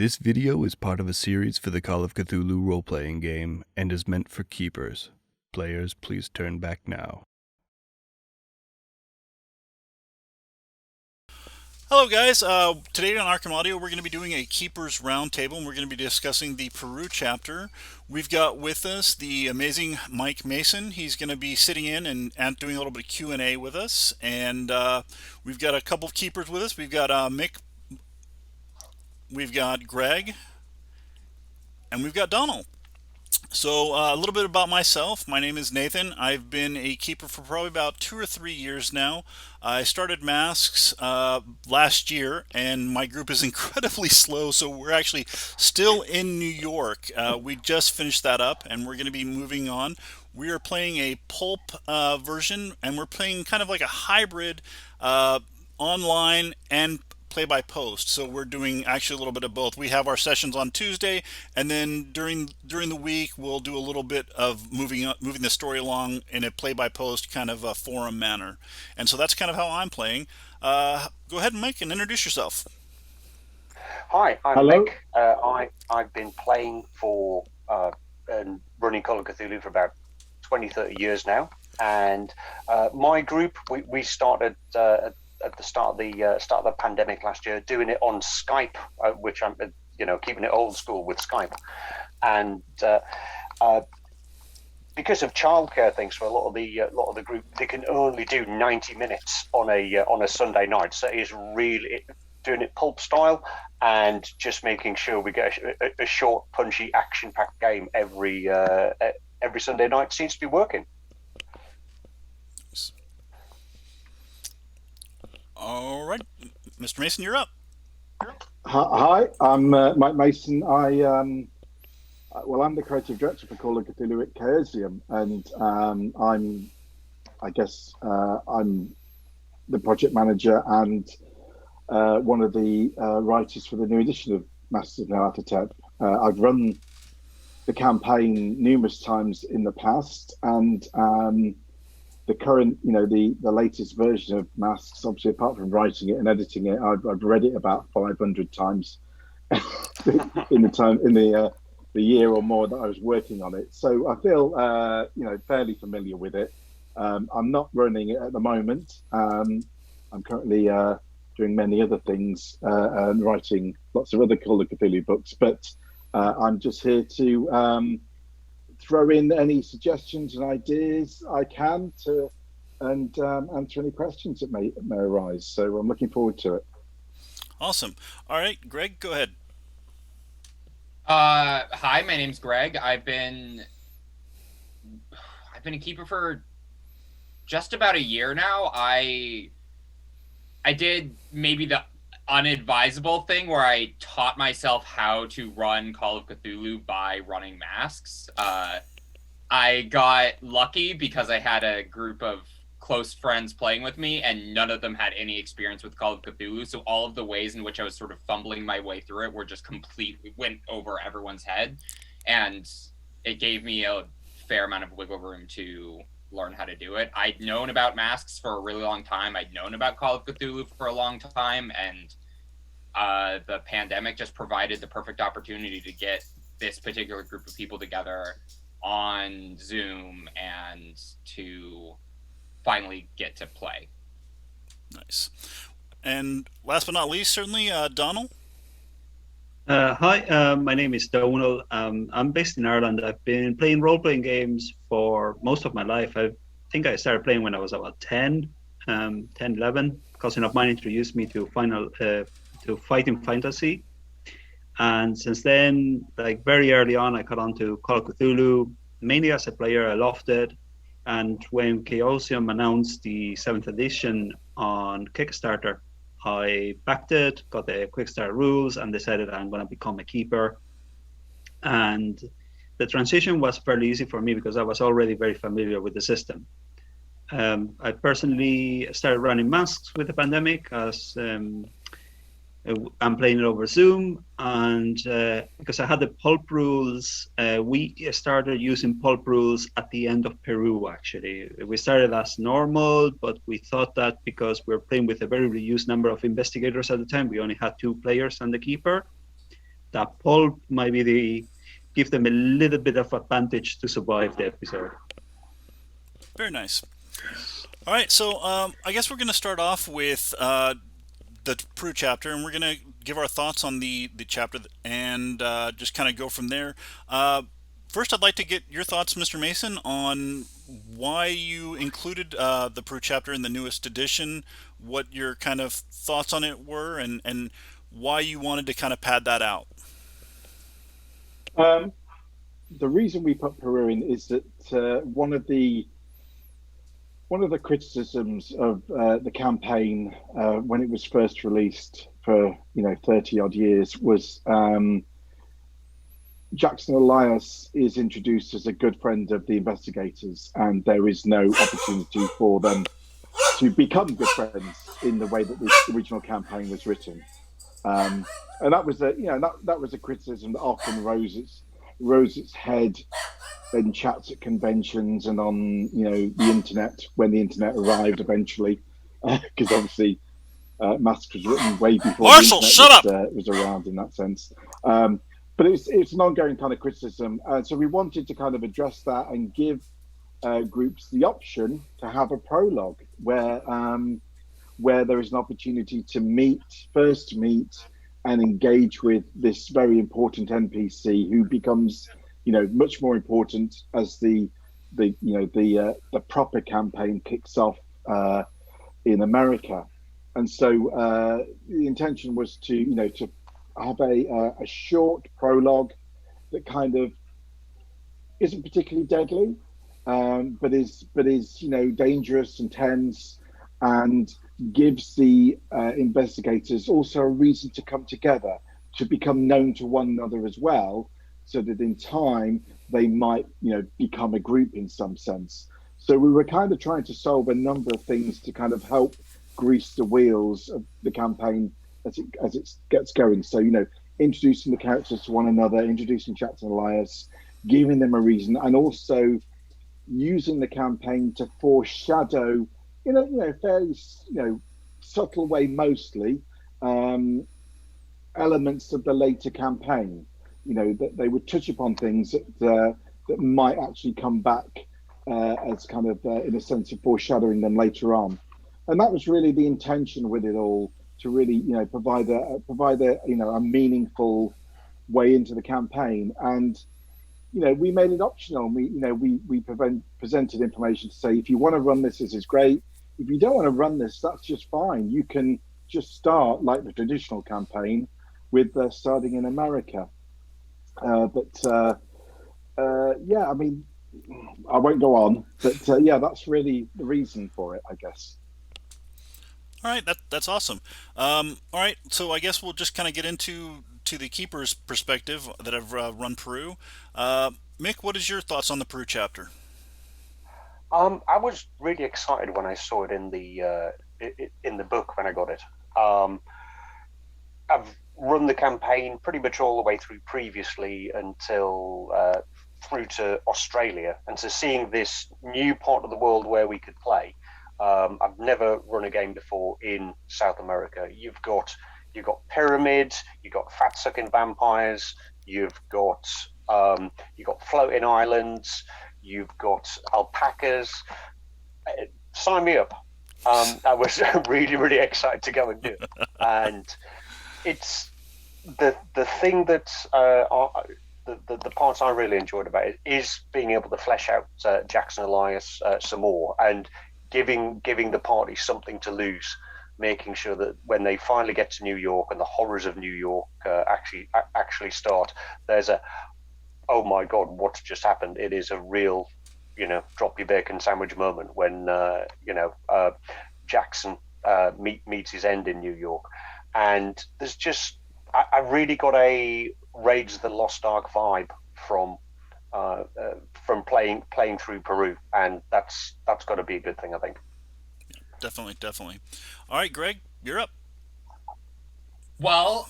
This video is part of a series for the Call of Cthulhu role-playing game and is meant for keepers. Players, please turn back now. Hello guys, today on Arkham Audio we're going to be doing a Keepers Roundtable and we're going to be discussing the Peru Chapter. We've got with us the amazing Mike Mason. He's going to be sitting in and doing a little bit of Q&A with us. And we've got a couple of Keepers with us. We've got Mick, we've got Greg, and we've got Donal. So a little bit about myself. My name is Nathan. I've been a keeper for probably about 2 or 3 years now. I started Masks last year, and my group is incredibly slow, so we're actually still in New York. We just finished that up, and we're going to be moving on. We are playing a pulp version, and we're playing kind of like a hybrid online and play by post. So we're doing actually a little bit of both. We have our sessions on Tuesday, and then during the week we'll do a little bit of moving the story along in a play by post kind of a forum manner. And so that's kind of how I'm playing. Go ahead, Mike, and introduce yourself. Hi, I'm Hello. Mick. I've been playing for and running Call of Cthulhu for about 20-30 years now, and my group we started at the start of the pandemic last year, doing it on Skype, which I'm keeping it old school with Skype, and because of childcare things for a lot of the group, they can only do 90 minutes on a Sunday night. So it's really doing it pulp style and just making sure we get a short, punchy, action-packed game every Sunday night seems to be working. All right, Mr. Mason, you're up. Hi, I'm Mike Mason. I'm the creative director for Call of Cthulhu at Chaosium, and I'm the project manager and one of the writers for the new edition of Masks of Nyarlathotep. I've run the campaign numerous times in the past, and the current, the latest version of Masks, obviously, apart from writing it and editing it, I've read it about 500 times in the year or more that I was working on it. So I feel, fairly familiar with it. I'm not running it at the moment. I'm currently doing many other things and writing lots of other Call of Cthulhu books, but I'm just here to throw in any suggestions and ideas I can to and answer any questions that may arise. So I'm looking forward to it. Awesome. All right, Greg, go ahead. Hi, my name's Greg. I've been a keeper for just about a year now. I did maybe the unadvisable thing where I taught myself how to run Call of Cthulhu by running Masks. I got lucky because I had a group of close friends playing with me, and none of them had any experience with Call of Cthulhu, so all of the ways in which I was sort of fumbling my way through it were just completely went over everyone's head, and it gave me a fair amount of wiggle room to learn how to do it. I'd known about Masks for a really long time. I'd known about Call of Cthulhu for a long time, and the pandemic just provided the perfect opportunity to get this particular group of people together on Zoom and to finally get to play. Nice. And last but not least, certainly, Donal. Hi, my name is Donal. I'm based in Ireland. I've been playing role-playing games for most of my life. I think I started playing when I was about 10, 11. A cousin of mine introduced me to fighting fantasy. And since then, like very early on, I got onto Call of Cthulhu. Mainly as a player, I loved it. And when Chaosium announced the 7th edition on Kickstarter, I backed it, got the quick start rules, and decided I'm going to become a keeper. And the transition was fairly easy for me because I was already very familiar with the system. I personally started running Masks with the pandemic as I'm playing it over Zoom, and because I had the pulp rules, we started using pulp rules at the end of Peru, actually. We started as normal, but we thought that because we were playing with a very reduced number of investigators at the time, we only had 2 players and the keeper, that pulp might be give them a little bit of advantage to survive the episode. Very nice. All right, so I guess we're going to start off with the Peru chapter, and we're going to give our thoughts on the chapter and just kind of go from there. First, I'd like to get your thoughts, Mr. Mason, on why you included the Peru chapter in the newest edition, what your kind of thoughts on it were, and why you wanted to kind of pad that out. The reason we put Peru in is that one of the criticisms of the campaign when it was first released for 30 odd years was Jackson Elias is introduced as a good friend of the investigators, and there is no opportunity for them to become good friends in the way that the original campaign was written. And that was that was a criticism that often rose its head in chats at conventions and on the internet when the internet arrived eventually, because obviously Masks was written way before Marshall, the internet was around in that sense. But it's an ongoing kind of criticism, so we wanted to kind of address that and give groups the option to have a prologue where there is an opportunity to meet and engage with this very important NPC who becomes much more important as the proper campaign kicks off in America. And so the intention was to have a short prologue that kind of isn't particularly deadly, but is dangerous and tense, and gives the investigators also a reason to come together, to become known to one another as well, so that in time they might become a group in some sense. So we were kind of trying to solve a number of things to kind of help grease the wheels of the campaign as it gets going. So introducing the characters to one another, introducing Jackson Elias, giving them a reason, and also using the campaign to foreshadow in a fairly subtle way mostly elements of the later campaign. That they would touch upon things that might actually come back as kind of in a sense of foreshadowing them later on. And that was really the intention with it all, to really provide a meaningful way into the campaign. And we made it optional. We presented information to say, if you want to run this is great. If you don't want to run this, that's just fine. You can just start like the traditional campaign with starting in America. Yeah, I mean, I won't go on, but yeah, that's really the reason for it, I guess. All right, that's awesome. All right, so I guess we'll just kind of get into the keeper's perspective that I've run Peru. Mick, what is your thoughts on the Peru chapter? I was really excited when I saw it in the book when I got it. I've run the campaign pretty much all the way through previously until through to Australia, and so seeing this new part of the world where we could play. I've never run a game before in South America. You've got pyramids, you've got fat-sucking vampires, you've got floating islands, you've got alpacas. Sign me up. I was really, really excited to go and do it. And it's the thing that the parts I really enjoyed about it is being able to flesh out Jackson Elias some more, and giving the party something to lose, making sure that when they finally get to New York and the horrors of New York actually start, there's a, oh my God, what's just happened? It is a real, drop your bacon sandwich moment when Jackson meets his end in New York. And there's just, I really got a Raids of the Lost Ark vibe from playing through Peru, and that's got to be a good thing, I think. Definitely. All right, Greg, you're up. Well,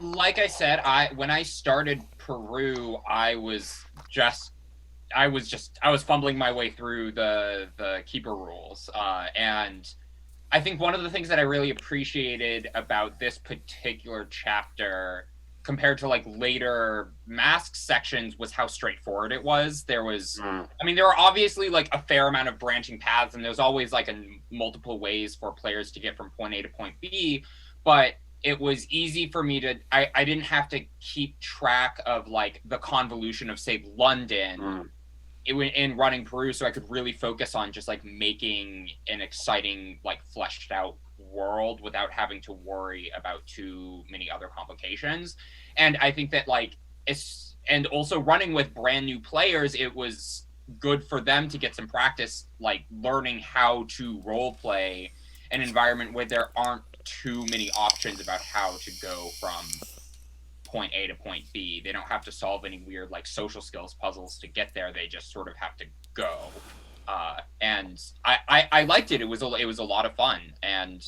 like I said, when I started Peru, I was fumbling my way through the keeper rules, and I think one of the things that I really appreciated about this particular chapter compared to like later Masks sections was how straightforward it was. There was, I mean, there were obviously like a fair amount of branching paths, and there's always like multiple ways for players to get from point A to point B, but it was easy for me to, I didn't have to keep track of like the convolution of, say, London in running Peru, so I could really focus on just like making an exciting, like fleshed out world without having to worry about too many other complications. And I think that like and also running with brand new players, it was good for them to get some practice like learning how to role play an environment where there aren't too many options about how to go from point A to point B. They don't have to solve any weird like social skills puzzles to get there. They just sort of have to go. And I liked it. It was a lot of fun. And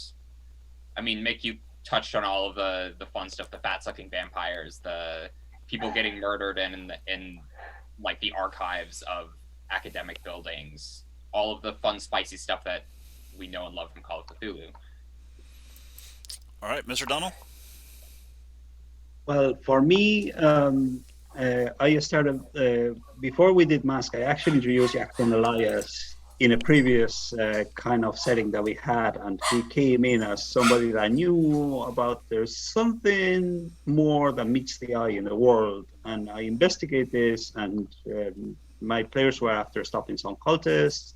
I mean, Mick, you touched on all of the fun stuff: the fat sucking vampires, the people getting murdered in like the archives of academic buildings, all of the fun, spicy stuff that we know and love from Call of Cthulhu. All right, Mr. Donal. Well, for me, I started before we did Mask. I actually introduced Jackson Elias in a previous kind of setting that we had, and he came in as somebody that I knew about. There's something more that meets the eye in the world, and I investigate this. And my players were after stopping some cultists,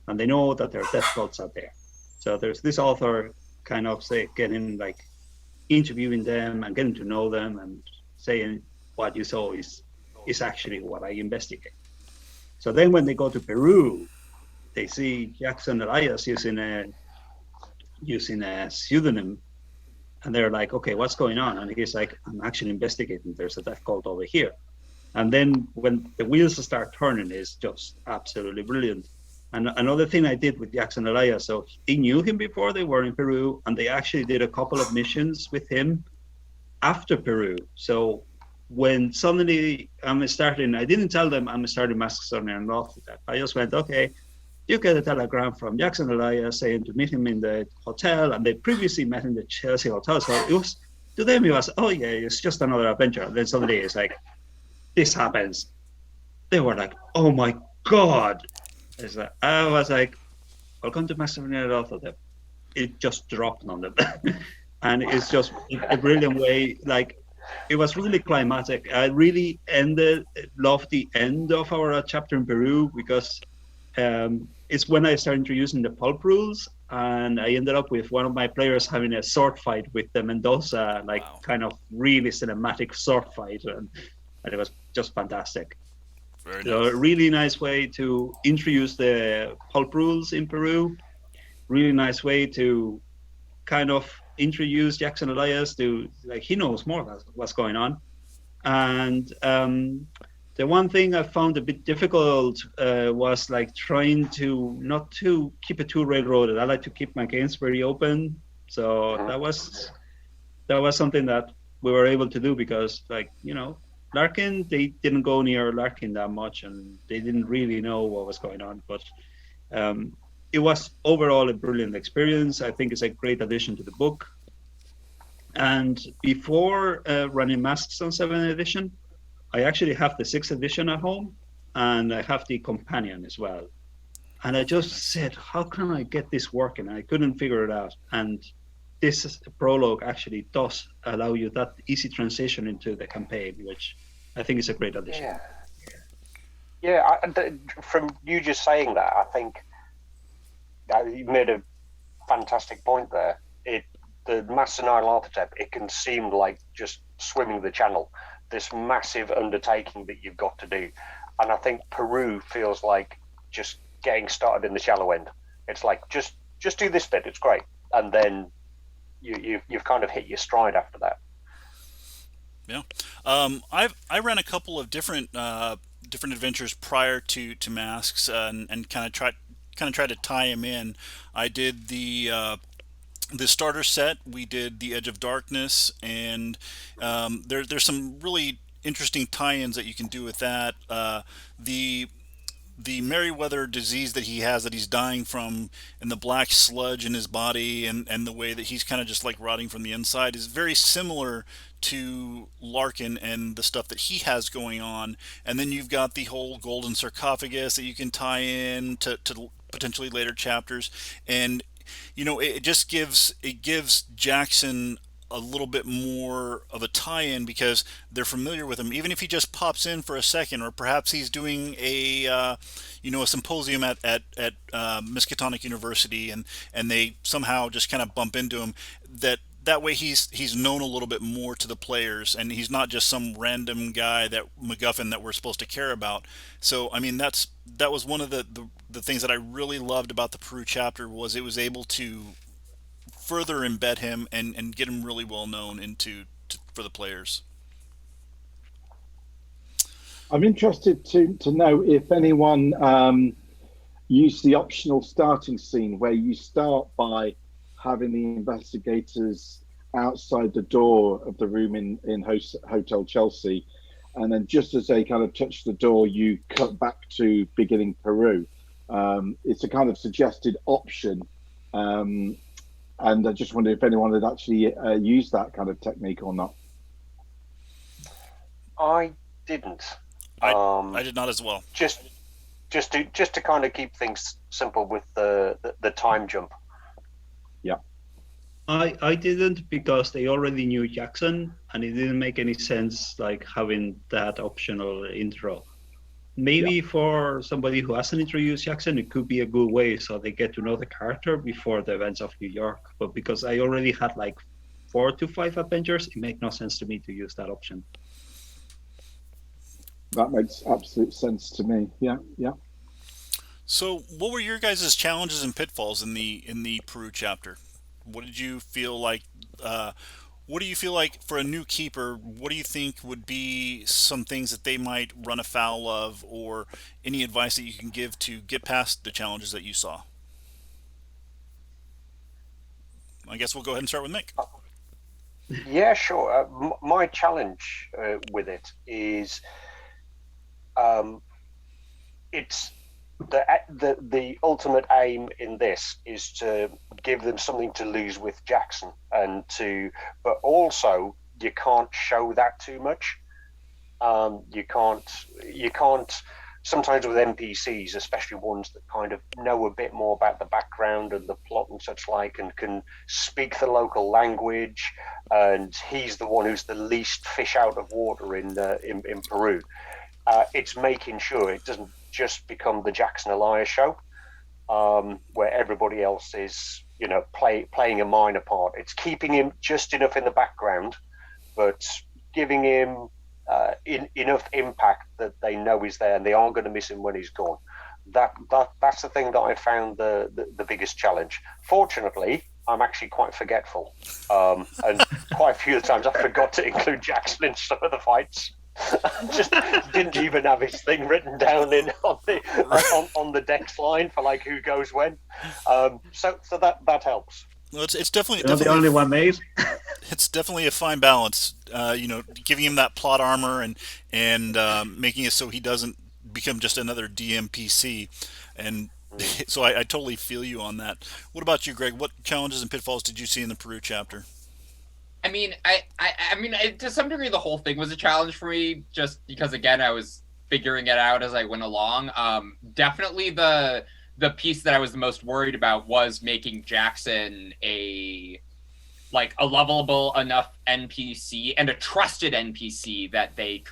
and they know that there are death cults out there. So there's this author kind of getting like interviewing them and getting to know them and saying what you saw is actually what I investigate. So then when they go to Peru, they see Jackson Elias using a pseudonym, and they're like, okay, what's going on? And he's like, I'm actually investigating. There's a death cult over here. And then when the wheels start turning, it's just absolutely brilliant. And another thing I did with Jackson Elias, so they knew him before they were in Peru, and they actually did a couple of missions with him after Peru. So when suddenly I'm starting, I didn't tell them I'm starting Masks of Nyarlathotep. I just went, okay, you get a telegram from Jackson Elias saying to meet him in the hotel, and they previously met in the Chelsea hotel. So it was, to them, it was, oh yeah, it's just another adventure. And then suddenly it's like, this happens. They were like, oh my God. I was like, welcome to Masks of Nyarlathotep. It just dropped on them. And it's just a brilliant way. Like, it was really climatic. I really loved the end of our chapter in Peru, because it's when I started introducing the pulp rules, and I ended up with one of my players having a sword fight with the Mendoza, kind of really cinematic sword fight, and it was just fantastic. Very So nice. a really nice way to introduce the pulp rules in Peru. Really nice way to kind of introduce Jackson Elias to, like, he knows more about what's going on. And the one thing I found a bit difficult was like trying to not to keep it too railroaded. I like to keep my games very open. So that was something that we were able to do, because, like, you know, Larkin, they didn't go near Larkin that much, and they didn't really know what was going on. But it was overall a brilliant experience. I think it's a great addition to the book. And before running Masks on 7th edition, I actually have the 6th edition at home, and I have the companion as well. And I just said, how can I get this working? I couldn't figure it out. And this prologue actually does allow you that easy transition into the campaign, which I think is a great addition. Yeah. From you just saying that, I think you made a fantastic point there. The Masks of Nyarlathotep, it can seem like just swimming the channel, this massive undertaking that you've got to do. And I think Peru feels like just getting started in the shallow end. It's like, just do this bit, it's great. And then you've kind of hit your stride after that. Yeah, I ran a couple of different adventures prior to Masks, and kind of tried to tie them in. I did the starter set. We did the Edge of Darkness, and there's some really interesting tie-ins that you can do with that. the Merriweather disease that he has, that he's dying from, and the black sludge in his body, and the way that he's kind of just like rotting from the inside is very similar to Larkin and the stuff that he has going on. And then you've got the whole golden sarcophagus that you can tie in to potentially later chapters. And it just gives Jackson a little bit more of a tie-in, because they're familiar with him, even if he just pops in for a second, or perhaps he's doing a symposium at Miscatonic University, and they somehow just kind of bump into him. That way he's known a little bit more to the players, and he's not just some random guy, that MacGuffin that we're supposed to care about. So I mean, that was one of the things that I really loved about the Peru chapter, was it was able to further embed him and get him really well known for the players. I'm interested to know if anyone used the optional starting scene where you start by having the investigators outside the door of the room in Hotel Chelsea, and then just as they kind of touch the door, you cut back to beginning Peru. It's a kind of suggested option. And I just wonder if anyone had actually used that kind of technique or not. I didn't. I did not as well. Just to kind of keep things simple with the time jump. Yeah. I didn't, because they already knew Jackson, and it didn't make any sense like having that optional intro. Maybe for somebody who hasn't introduced Jackson, it could be a good way so they get to know the character before the events of New York. But because I already had like 4 to 5 adventures, it made no sense to me to use that option. That makes absolute sense to me. Yeah. So, what were your guys' challenges and pitfalls in the Peru chapter? What did you feel like? What do you feel like for a new keeper? What do you think would be some things that they might run afoul of, or any advice that you can give to get past the challenges that you saw? I guess we'll go ahead and start with Mick. Yeah, sure. My challenge with it is, it's the ultimate aim in this is to give them something to lose with Jackson, but also you can't show that too much. You can't. Sometimes with NPCs, especially ones that kind of know a bit more about the background and the plot and such like, and can speak the local language, and he's the one who's the least fish out of water in Peru. It's making sure it doesn't just become the Jackson Elias show, where everybody else is, playing a minor part. It's keeping him just enough in the background, but giving him enough impact that they know he's there and they aren't going to miss him when he's gone. That's the thing that I found the biggest challenge. Fortunately, I'm actually quite forgetful, and quite a few of the times I forgot to include Jackson in some of the fights. Just didn't even have his thing written down on the dex line for like who goes when. So that helps. Well, it's definitely You're the only one, mate. It's definitely a fine balance. Giving him that plot armor and making it so he doesn't become just another DMPC. And so I totally feel you on that. What about you, Greg? What challenges and pitfalls did you see in the Peru chapter? I mean, to some degree, the whole thing was a challenge for me, just because, again, I was figuring it out as I went along. Definitely the piece that I was the most worried about was making Jackson a lovable enough NPC and a trusted NPC that they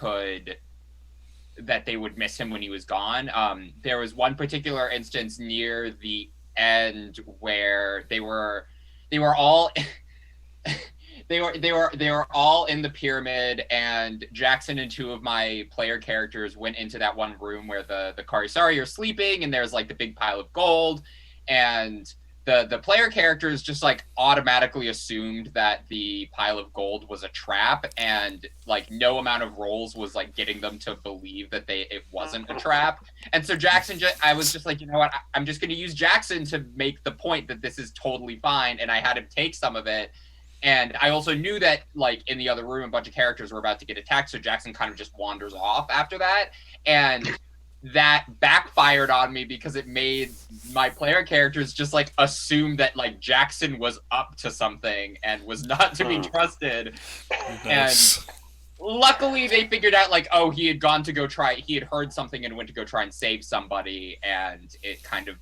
would miss him when he was gone. There was one particular instance near the end where they were all they were all in the pyramid, and Jackson and 2 of my player characters went into that one room where the Karisari are sleeping, and there's like the big pile of gold, and the player characters just like automatically assumed that the pile of gold was a trap, and like no amount of rolls was like getting them to believe that it wasn't a trap. And so I was just like, you know what, I'm just going to use Jackson to make the point that this is totally fine, and I had him take some of it. And I also knew that, like, in the other room, a bunch of characters were about to get attacked, so Jackson kind of just wanders off after that. And that backfired on me because it made my player characters just like assume that like Jackson was up to something and was not to be trusted. Nice. And luckily they figured out like, oh, he had heard something and went to go try and save somebody, and it kind of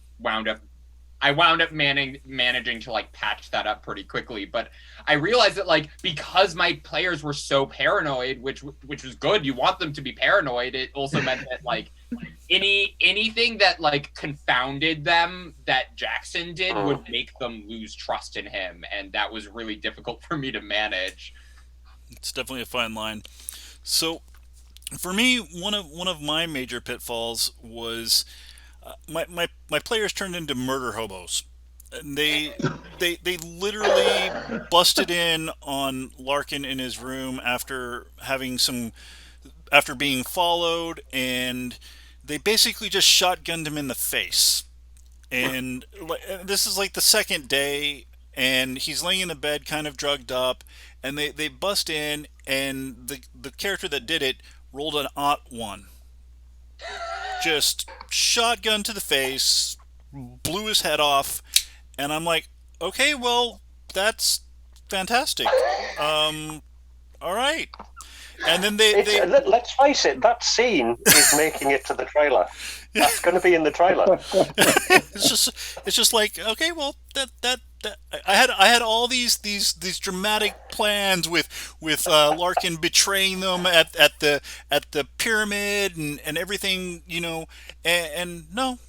I wound up managing to like patch that up pretty quickly. But I realized that like, because my players were so paranoid, which was good, you want them to be paranoid, it also meant that like anything that like confounded them that Jackson did would make them lose trust in him, and that was really difficult for me to manage. It's definitely a fine line. So for me, one of my major pitfalls was my players turned into murder hobos. And they literally busted in on Larkin in his room after being followed, and they basically just shotgunned him in the face. And this is like the second day, and he's laying in the bed kind of drugged up, and they bust in, and the character that did it rolled an +1. Just shotgun to the face, blew his head off, and I'm like, okay, well, that's fantastic. All right. And then let's face it, that scene is making it to the trailer. That's going to be in the trailer. it's just like, okay, well, that I had all these dramatic plans with Larkin betraying them at the pyramid and everything, you know, and no,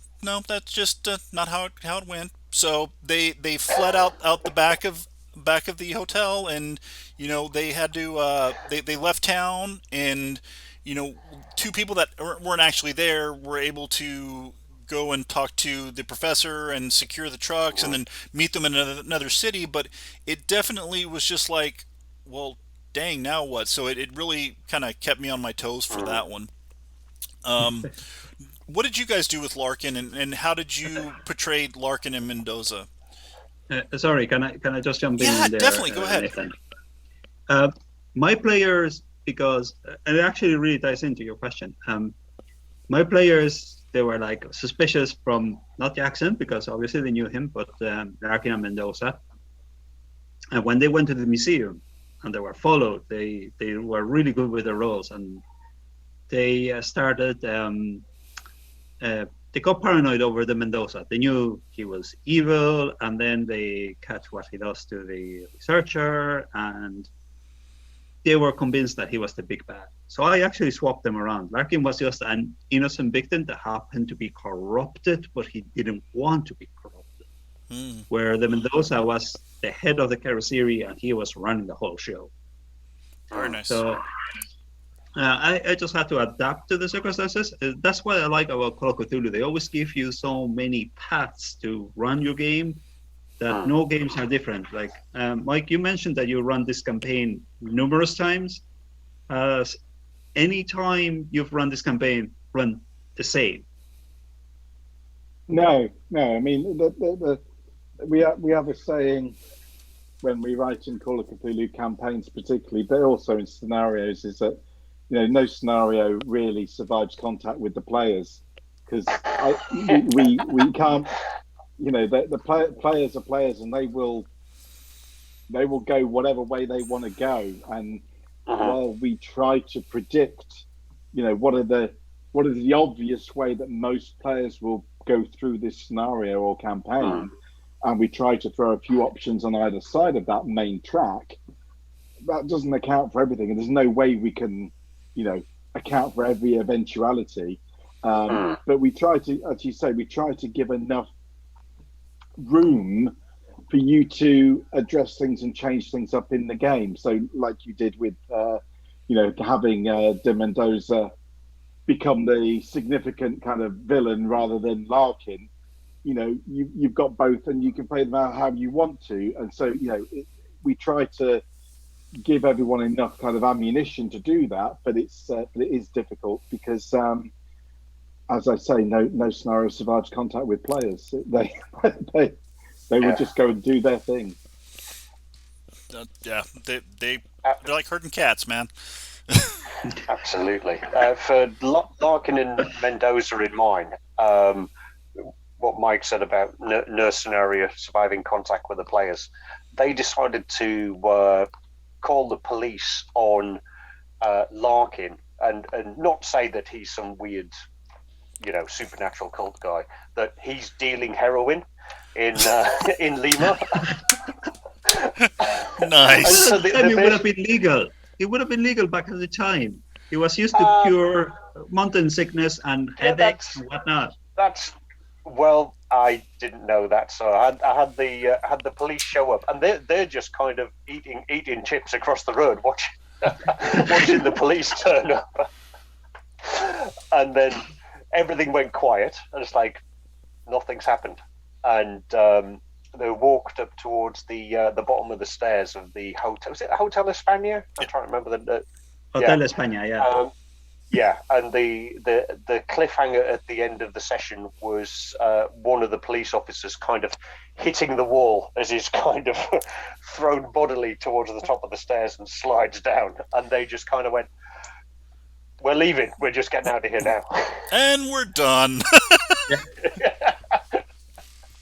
that's just not how it went. So they fled out the back of the hotel, and you know they had to they left town, and you know, two people that weren't actually there were able to go and talk to the professor and secure the trucks and then meet them in another city. But it definitely was just like, well, dang, now what? So it really kind of kept me on my toes for that one. What did you guys do with Larkin, and how did you portray Larkin and Mendoza? Sorry, can I just jump in there? Yeah, definitely. Go ahead. Nathan? My players, because and it actually really ties into your question. My players, they were like suspicious from not Jackson, because obviously they knew him, but Larkin and Mendoza. And when they went to the museum and they were followed, they were really good with their roles, and they started. They got paranoid over the Mendoza. They knew he was evil, and then they catch what he does to the researcher, and they were convinced that he was the big bad. So I actually swapped them around. Larkin was just an innocent victim that happened to be corrupted, but he didn't want to be corrupted. Where the Mendoza was the head of the Karasiri, and he was running the whole show. Very nice. So I just had to adapt to the circumstances. That's what I like about Call of Cthulhu. They always give you so many paths to run your game that no games are different. Like Mike, you mentioned that you run this campaign numerous times. Any time you've run this campaign, run the same? No. I mean, we have a saying when we write in Call of Cthulhu campaigns, particularly, but also in scenarios, is that no scenario really survives contact with the players, because we can't. The players are players, and they will go whatever way they want to go. And while we try to predict, what are the obvious way that most players will go through this scenario or campaign, and we try to throw a few options on either side of that main track, that doesn't account for everything, and there's no way we can account for every eventuality. But we try to, as you say, give enough room for you to address things and change things up in the game. So like you did with, having de Mendoza become the significant kind of villain rather than Larkin, you've got both, and you can play them out how you want to. And so, we try to give everyone enough kind of ammunition to do that, but it is difficult because, as I say, no scenario survives contact with players. They would just go and do their thing. They're like herding cats, man. Absolutely. For Larkin and Mendoza in mine, what Mike said about nurse scenario, surviving contact with the players, they decided to call the police on Larkin and not say that he's some weird, supernatural cult guy, that he's dealing heroin in Lima. Nice. So It would have been legal. It would have been legal back at the time. He was used to cure mountain sickness and headaches and whatnot. Well, I didn't know that, so I had the police show up, and they're just kind of eating chips across the road, watching the police turn up, and then everything went quiet, and it's like nothing's happened, and they walked up towards the bottom of the stairs of the hotel. Was it Hotel España? I'm trying to remember the Hotel España, yeah. Yeah, and the cliffhanger at the end of the session was one of the police officers kind of hitting the wall as he's kind of thrown bodily towards the top of the stairs and slides down. And they just kind of went, "We're leaving. We're just getting out of here now." And we're done.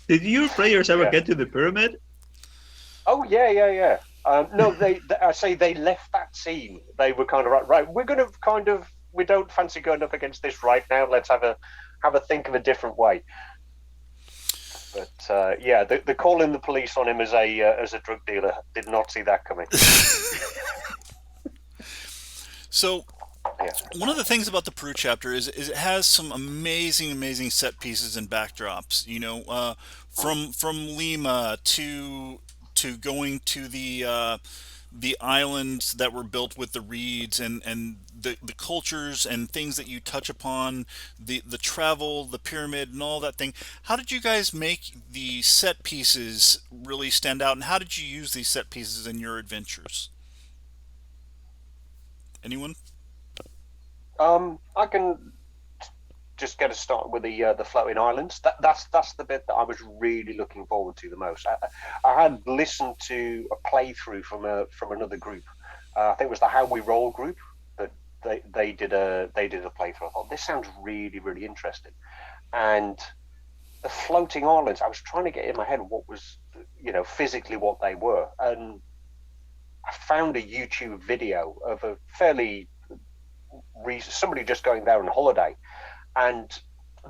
Did your players ever get to the pyramid? Oh, yeah. No, I say they left that scene. They were kind of right. We're going to we don't fancy going up against this right now. Let's have a think of a different way. But the calling the police on him as a drug dealer, did not see that coming. So, one of the things about the Peru chapter is it has some amazing set pieces and backdrops. From Lima to going to the islands that were built with the reeds and the cultures and things that you touch upon, the travel, the pyramid, and all that thing. How did you guys make the set pieces really stand out, and how did you use these set pieces in your adventures? Anyone? I can just get us started with the floating islands. That's the bit that I was really looking forward to the most. I had listened to a playthrough from another group. I think it was the How We Roll group that they did a playthrough. I thought this sounds really, really interesting. And the floating islands, I was trying to get in my head what was physically what they were, and I found a YouTube video of a fairly somebody just going there on holiday, and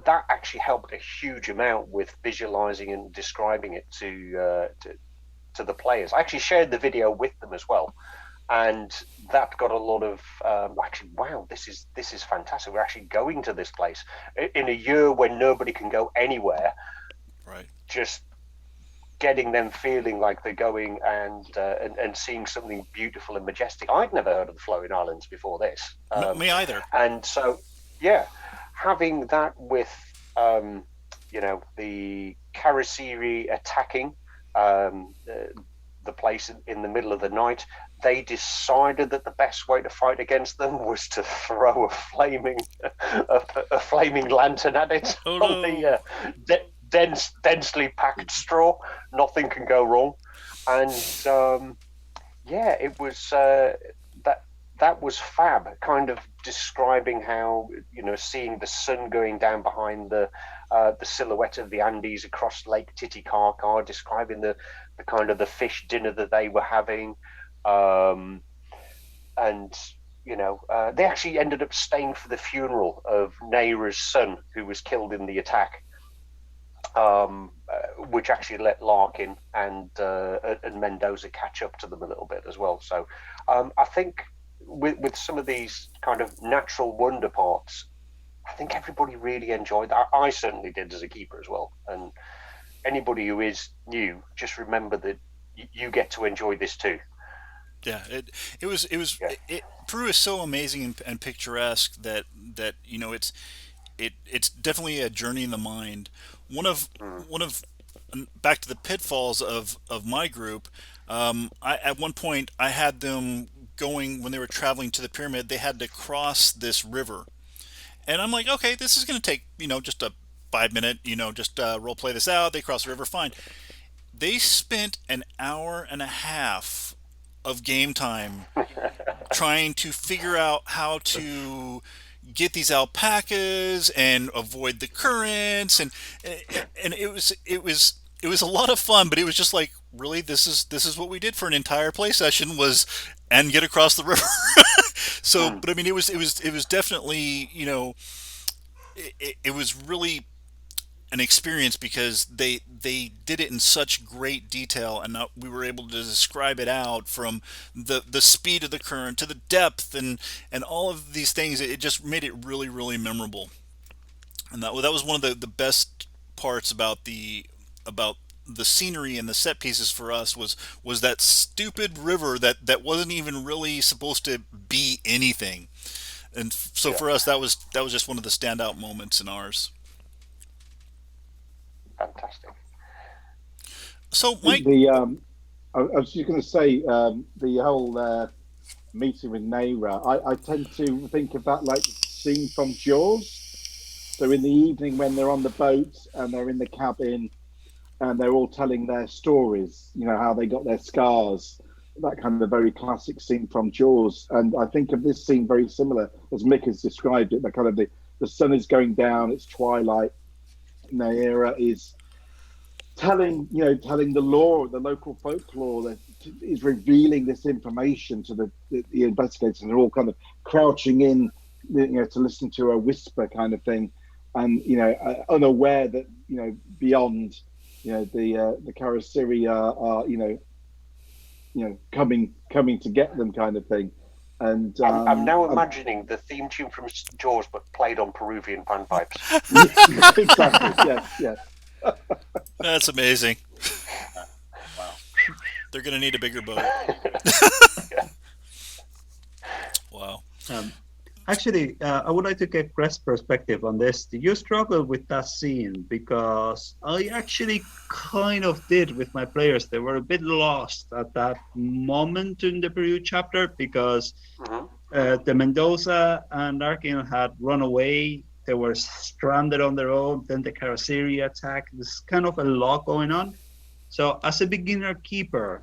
that actually helped a huge amount with visualizing and describing it to the players. I actually shared the video with them as well, and that got a lot of actually, wow, this is fantastic. We're actually going to this place in a year when nobody can go anywhere. Right. Just getting them feeling like they're going and seeing something beautiful and majestic. I'd never heard of the floating islands before this. Me either. And so, having that with, the Karasiri attacking the place in the middle of the night, they decided that the best way to fight against them was to throw a flaming lantern at it on the densely packed straw. Nothing can go wrong. And it was that was fab, kind of describing how seeing the sun going down behind the silhouette of the Andes across Lake Titicaca, describing the kind of the fish dinner that they were having, and they actually ended up staying for the funeral of Neira's son, who was killed in the attack. Which actually let Larkin and Mendoza catch up to them a little bit as well. So I think with some of these kind of natural wonder parts, I think everybody really enjoyed that. I certainly did as a keeper as well. And anybody who is new, just remember that you get to enjoy this too. Yeah, Peru is so amazing and picturesque that it's definitely a journey in the mind. One of back to the pitfalls of my group. At one point I had them going, when they were traveling to the pyramid, they had to cross this river, and I'm like, okay, this is going to take just a 5 minute, just role play this out. They cross the river, fine. They spent an hour and a half of game time trying to figure out how to get these alpacas and avoid the currents, and it was a lot of fun, but it was just like, really, this is what we did for an entire play session, was and get across the river. So, but I mean, it was definitely, it was really an experience, because they did it in such great detail, and we were able to describe it out, from the speed of the current to the depth, and all of these things. It just made it really, really memorable, and that was one of the best parts about the scenery and the set pieces for us, was that stupid river that wasn't even really supposed to be anything. And so for us, that was just one of the standout moments in ours. Fantastic. So, Mike, I was just going to say, the whole meeting with Naira, I tend to think of that like the scene from Jaws. So in the evening, when they're on the boat and they're in the cabin and they're all telling their stories, how they got their scars, that kind of very classic scene from Jaws. And I think of this scene very similar, as Mick has described it. The sun is going down, it's twilight. Naira is telling the lore, the local folklore, that is revealing this information to the investigators, and they're all kind of crouching in, to listen to a whisper kind of thing, and unaware that beyond, the Karasiri are coming to get them, kind of thing. And I'm now imagining the theme tune from Jaws, but played on Peruvian panpipes. Exactly. Yes. that's amazing. Wow. They're going to need a bigger boat. Wow. Actually, I would like to get Greg's perspective on this. Did you struggle with that scene? Because I actually kind of did with my players. They were a bit lost at that moment in the Peru chapter, because the Mendoza and Larkin had run away. They were stranded on their own. Then the Karasiri attack. There's kind of a lot going on. So as a beginner keeper,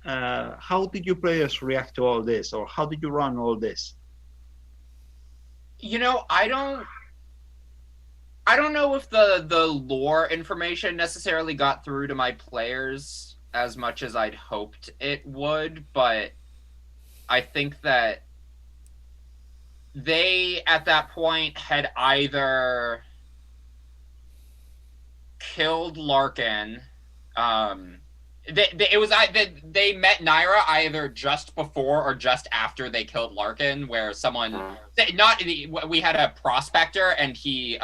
how did your players react to all this, or how did you run all this? I don't know if the lore information necessarily got through to my players as much as I'd hoped it would, but I think that they, at that point, had either killed Larkin. They met Naira either just before or just after they killed Larkin, where we had a prospector and he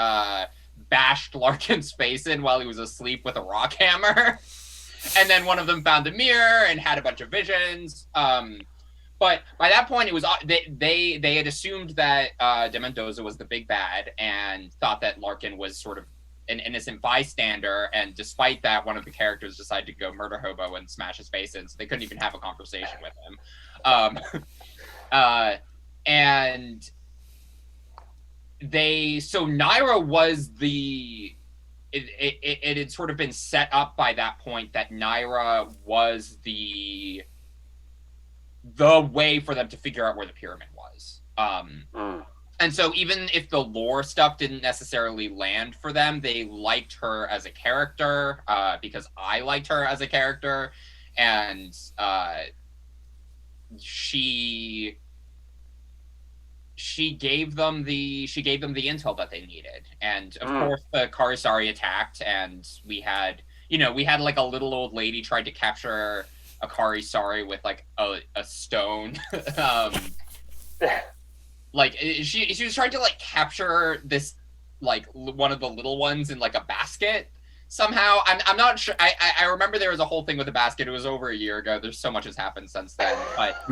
bashed Larkin's face in while he was asleep with a rock hammer, and then one of them found a mirror and had a bunch of visions. But by that point, it was they had assumed that De Mendoza was the big bad and thought that Larkin was sort of an innocent bystander, and despite that, one of the characters decided to go murder hobo and smash his face in, so they couldn't even have a conversation with him. And so Naira was it had sort of been set up by that point that Naira was the way for them to figure out where the pyramid was. And so even if the lore stuff didn't necessarily land for them, they liked her as a character, because I liked her as a character, and she gave them the intel that they needed. And of course the Karisari attacked, and we had like a little old lady tried to capture a Karisari with like a stone. Like she was trying to like capture this like one of the little ones in like a basket somehow. I'm not sure. I remember there was a whole thing with the basket. It was over a year ago. There's so much has happened since then. But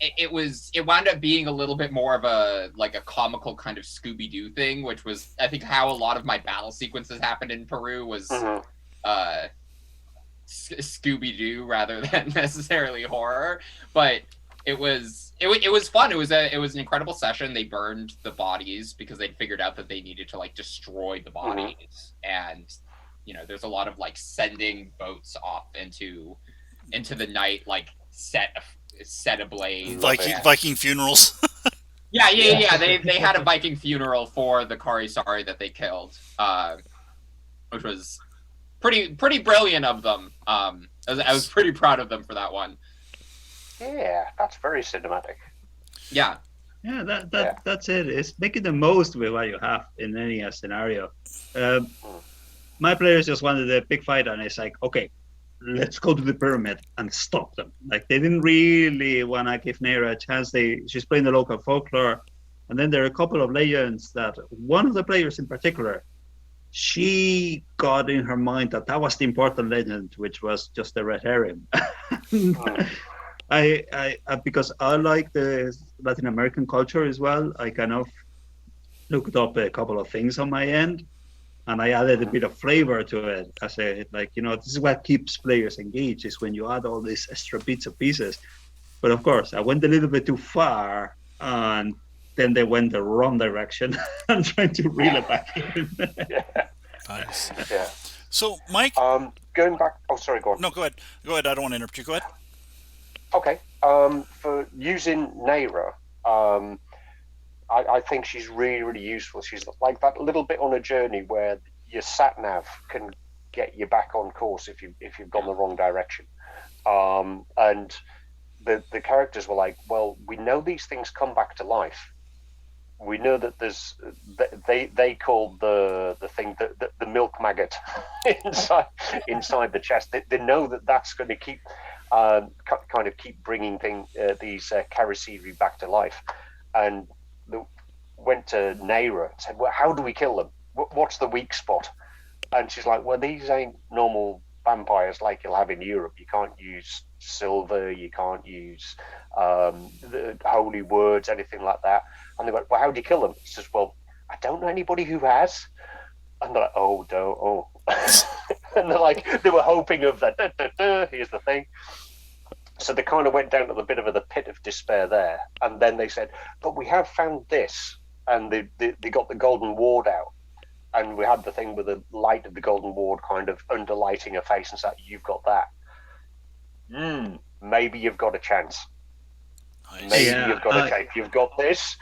it wound up being a little bit more of a comical kind of Scooby-Doo thing, which was I think how a lot of my battle sequences happened in Peru was Scooby-Doo rather than necessarily horror. But it was fun. It was an incredible session. They burned the bodies because they'd figured out that they needed to like destroy the bodies, and there's a lot of like sending boats off into the night, like set ablaze. Viking funerals. Yeah. They had a Viking funeral for the Karisari that they killed, which was pretty brilliant of them. I was pretty proud of them for that one. Yeah, that's very cinematic. Yeah. Yeah, that's it. It's making the most with what you have in any scenario. My players just wanted a big fight, and it's like, okay, let's go to the pyramid and stop them. Like, they didn't really want to give Naira a chance. She's playing the local folklore, and then there are a couple of legends that one of the players in particular, she got in her mind that was the important legend, which was just the red herring. I because I like the Latin American culture as well, I kind of looked up a couple of things on my end, and I added a bit of flavor to it. I said, like, this is what keeps players engaged, is when you add all these extra bits and pieces. But of course, I went a little bit too far, and then they went the wrong direction. I'm trying to reel it back in. Nice. Yeah. So, Mike, going back. Oh, sorry. Go on. No, go ahead. Go ahead. I don't want to interrupt you. Go ahead. Okay. For using Naira, I think she's really, really useful. She's like that little bit on a journey where your sat nav can get you back on course if you've gone the wrong direction. And the characters were like, well, we know these things come back to life. We know that there's they called the thing the milk maggot inside the chest. They know that that's going to keep kind of keep bringing these Karisiri back to life, and went to Naira and said, well, how do we kill them? What's the weak spot? And she's like, well, these ain't normal vampires like you'll have in Europe. You can't use silver, you can't use the holy words, anything like that. And they went, well, how do you kill them? She says, well, I don't know anybody who has. And they're like, oh, no, oh. And they're like, they were hoping of that, here's the thing. So they kind of went down to the bit of the pit of despair there. And then they said, but we have found this. And they got the golden ward out. And we had the thing with the light of the golden ward kind of underlighting her face and said, you've got that. Maybe you've got a chance. Nice. Maybe you've got a chance. You've got this.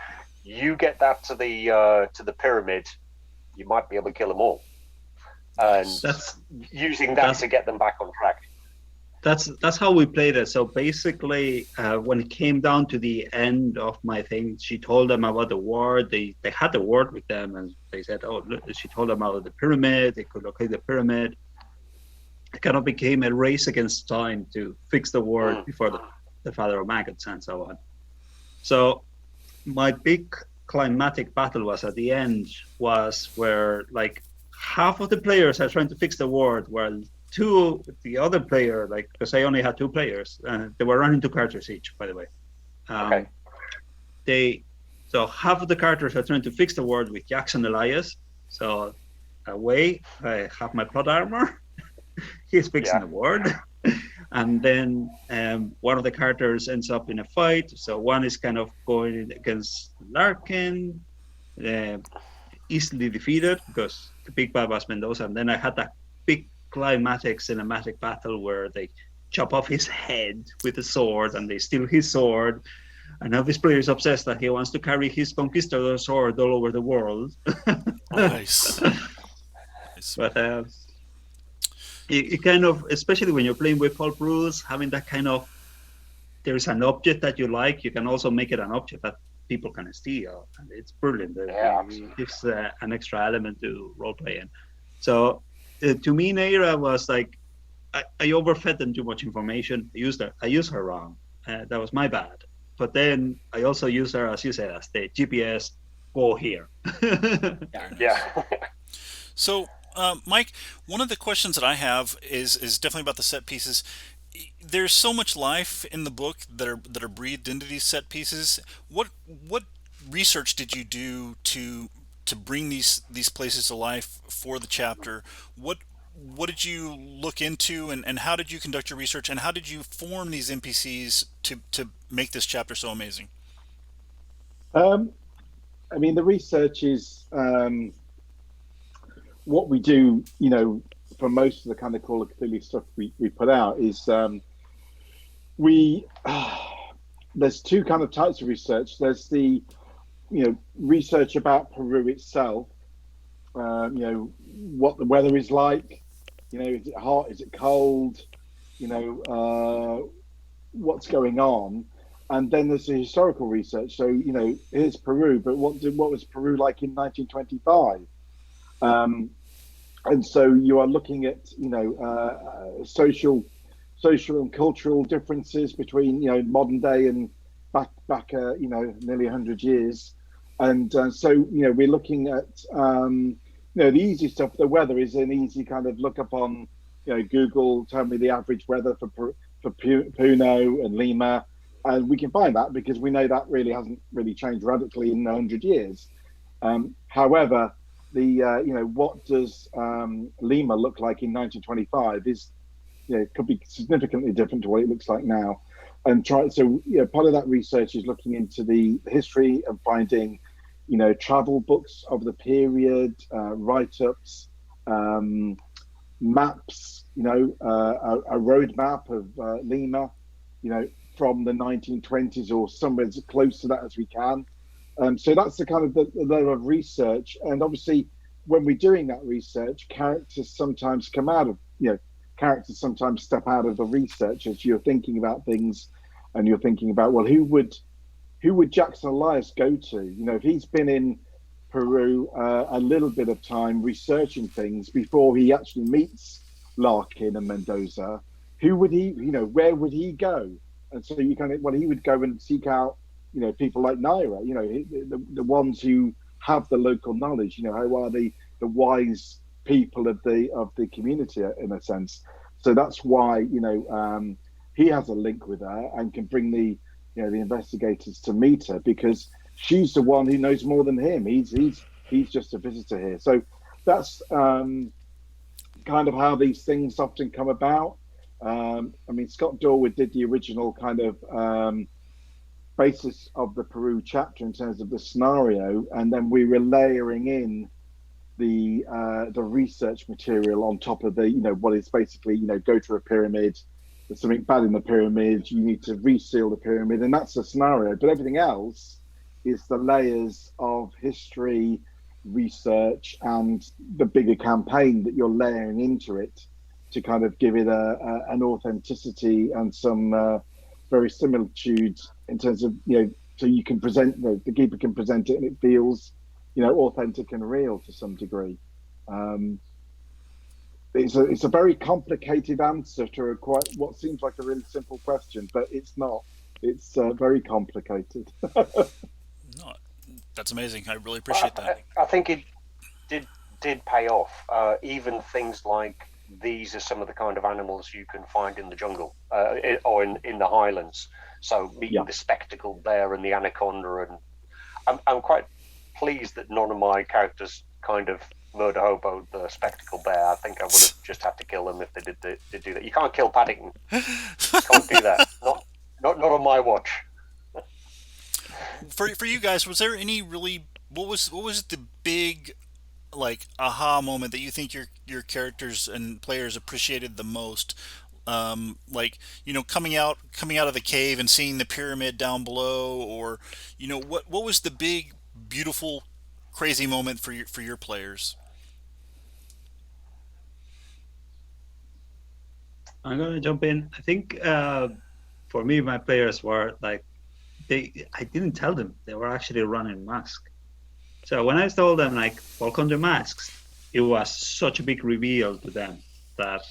You get that to the pyramid, you might be able to kill them all. And using that to get them back on track. That's how we played it. So basically, when it came down to the end of my thing, she told them about the ward. They had the ward with them, and they said, "Oh, look," she told them about the pyramid. They could locate the pyramid. It kind of became a race against time to fix the ward before the Father of Maggots and so on. So my big climatic battle was at the end, was where like half of the players are trying to fix the ward, while the other player, like, because I only had two players, they were running 2 characters each, by the way. So half of the characters are trying to fix the ward with Jackson Elias. So away, I have my plot armor. He's fixing the ward. And then one of the characters ends up in a fight. So one is kind of going against Larkin, easily defeated because the big bad was Mendoza. And then I had that big climatic cinematic battle where they chop off his head with a sword and they steal his sword. And now this player is obsessed that he wants to carry his conquistador sword all over the world. Nice. But it kind of, especially when you're playing with pulp rules, having that kind of, there's an object that you like, you can also make it an object that people can steal. And it's brilliant. It gives an extra element to role playing. So to me, Naira was like, I overfed them too much information. I used her wrong. That was my bad. But then I also used her, as you said, as the GPS, go here. Yeah. So, Mike, one of the questions that I have is definitely about the set pieces. There's so much life in the book that are breathed into these set pieces. What research did you do to bring these places to life for the chapter? What what did you look into, and how did you conduct your research, and how did you form these NPCs to make this chapter so amazing? I mean, the research is what we do. For most of the kind of Call of Cthulhu stuff we put out is we there's two kind of types of research. There's the research about Peru itself. What the weather is like. Is it hot? Is it cold? What's going on? And then there's the historical research. So here's Peru, but what was Peru like in 1925? And so you are looking at social and cultural differences between modern day and back nearly 100 years. And so we're looking at the easy stuff. The weather is an easy kind of look up on Google. Tell me the average weather for Puno and Lima, and we can find that because we know that really hasn't really changed radically in 100 years. However, the what does Lima look like in 1925 is could be significantly different to what it looks like now. And part of that research is looking into the history and finding travel books of the period, write-ups, maps, a road map of Lima, from the 1920s or somewhere as close to that as we can. So that's the kind of the level of research. And obviously, when we're doing that research, characters sometimes step out of the research as you're thinking about things, and you're thinking about, well, who would Jackson Elias go to? If he's been in Peru a little bit of time researching things before he actually meets Larkin and Mendoza, who would he, where would he go? And so he would go and seek out, people like Naira, the ones who have the local knowledge, who are the wise people of the community in a sense. So that's why, he has a link with her and can bring the investigators to meet her, because she's the one who knows more than him. He's just a visitor here. So that's kind of how these things often come about. Scott Dorward did the original kind of basis of the Peru chapter in terms of the scenario, and then we were layering in the research material on top of the what is basically go to a pyramid. There's something bad in the pyramid. You need to reseal the pyramid, and that's the scenario. But everything else is the layers of history, research, and the bigger campaign that you're layering into it to kind of give it an authenticity and some verisimilitude in terms of so you can present the keeper can present it and it feels authentic and real to some degree. It's a very complicated answer to what seems like a really simple question, but it's not. It's very complicated. No, that's amazing. I really appreciate that. I think it did pay off. Even things like these are some of the kind of animals you can find in the jungle or in the highlands. So meeting the spectacled bear and the anaconda, and I'm quite pleased that none of my characters kind of murder hobo the spectacled bear. I think I would have just had to kill them if they did do that. You can't kill Paddington. You can't do that. Not on my watch. For you guys, was there any really what was the big aha moment that you think your characters and players appreciated the most? Coming out of the cave and seeing the pyramid down below, or what was the big, beautiful, crazy moment for your players? I'm gonna jump in. I think for me, my players were I didn't tell them they were actually running Mask. So when I told them welcome to Masks, it was such a big reveal to them that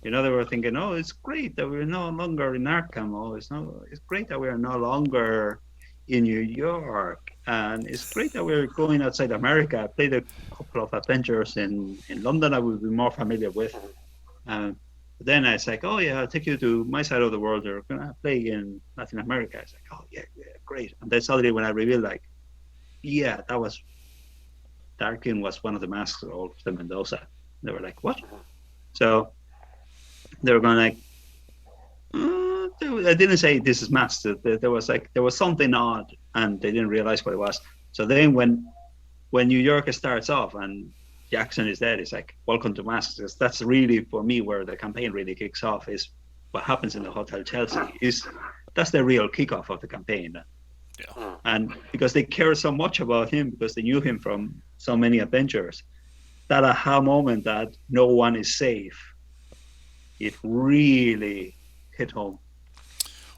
they were thinking, oh, it's great that we're no longer in Arkham. Oh, it's great that we are no longer in New York, and it's great that we're going outside America. I played a couple of adventures in London I would be more familiar with. But then I was like, oh yeah, I'll take you to my side of the world. They're gonna play in Latin America. I was like, oh yeah, great. And then suddenly when I revealed that was Darkin was one of the masks of the Mendoza. They were like, what? So they were going like, I didn't say this is Masks. There was something odd, and they didn't realize what it was. So then when New York starts off and Jackson is there, it's like, welcome to Masks. That's really, for me, where the campaign really kicks off, is what happens in the Hotel Chelsea. That's the real kickoff of the campaign. Yeah. And because they care so much about him, because they knew him from so many adventures, that aha moment that no one is safe, it really hit home.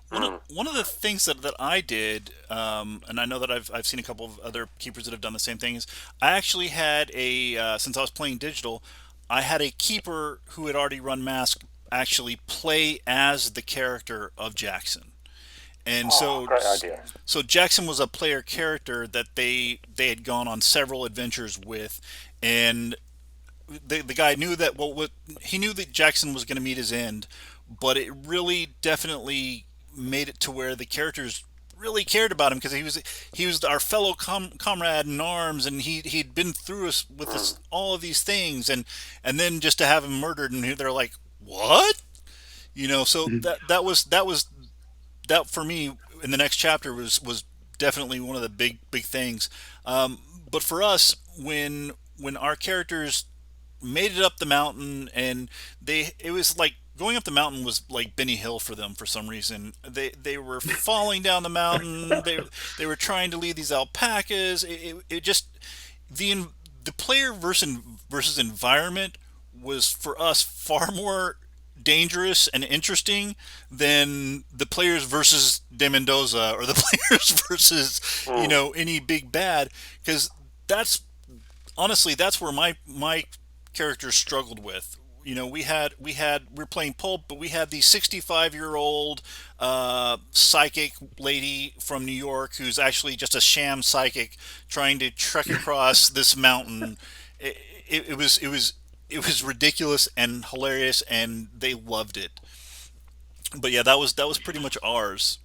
One of the things that I did, and I know that I've seen a couple of other keepers that have done the same thing, is I actually had since I was playing digital, I had a keeper who had already run Mask actually play as the character of Jackson. And Great idea. so Jackson was a player character that they had gone on several adventures with, and the guy knew that he knew that Jackson was going to meet his end, but it really definitely made it to where the characters really cared about him, because he was our fellow comrade in arms, and he'd been through us with all of these things, and then just to have him murdered, and they're like, what? So that for me in the next chapter was definitely one of the big things. But for us, when our characters made it up the mountain, and it was like going up the mountain was like Benny Hill for them for some reason. They were falling down the mountain. They were trying to lead these alpacas. It just the player versus environment was for us far more dangerous and interesting than the players versus De Mendoza, or the players versus any big bad, because that's where my characters struggled with. We were playing pulp, but we had the 65-year-old psychic lady from New York who's actually just a sham psychic trying to trek across this mountain. It was ridiculous and hilarious, and they loved it. But yeah, that was pretty much ours.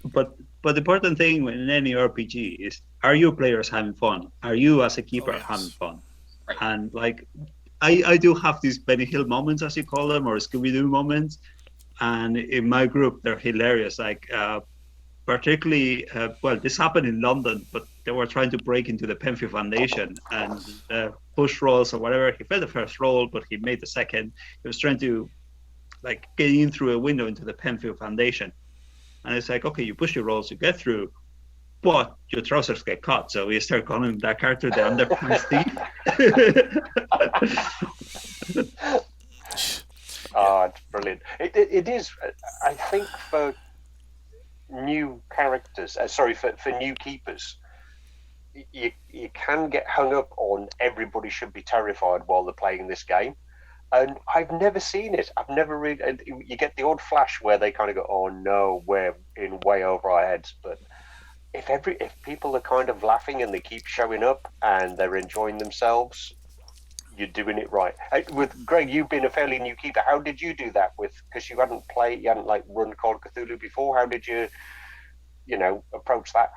But the important thing in any RPG is, are you players having fun? Are you as a keeper having fun? Right. And like, I do have these Benny Hill moments, as you call them, or Scooby-Doo moments, and in my group they're hilarious. Like particularly, this happened in London, but they were trying to break into the Penfield Foundation, and push rolls or whatever. He failed the first roll, but he made the second. He was trying to like get in through a window into the Penfield Foundation, and it's like, okay, you push your rolls, you get through, but your trousers get caught. So we start calling that character the Underpants Thief. It's brilliant. It is. I think for new characters, for new keepers, you can get hung up on everybody should be terrified while they're playing this game. And I've never seen it. I've never really. You get the odd flash where they kind of go, "Oh no, we're in way over our heads." But if people are kind of laughing and they keep showing up and they're enjoying themselves, you're doing it right. With Greg, you've been a fairly new keeper. How did you do that? Because you hadn't like run Call of Cthulhu before. How did you, approach that?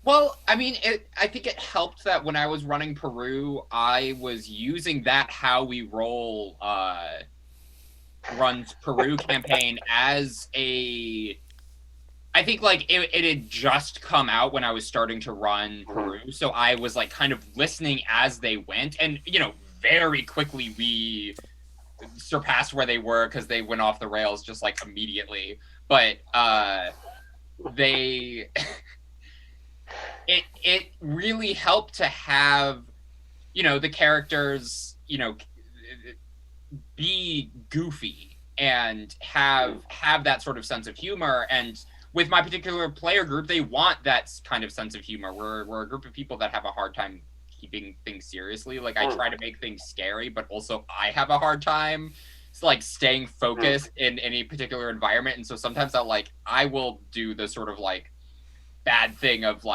Well, I mean, I think it helped that when I was running Peru, I was using that How We Roll runs Peru campaign as a... I think like it had just come out when I was starting to run Peru, so I was like kind of listening as they went, and very quickly we surpassed where they were because they went off the rails just like immediately. But they it really helped to have the characters be goofy and have that sort of sense of humor. And with my particular player group, they want that kind of sense of humor. We're a group of people that have a hard time keeping things seriously. Like, I try to make things scary, but also I have a hard time staying focused in any particular environment. And so sometimes I will do the sort of bad thing of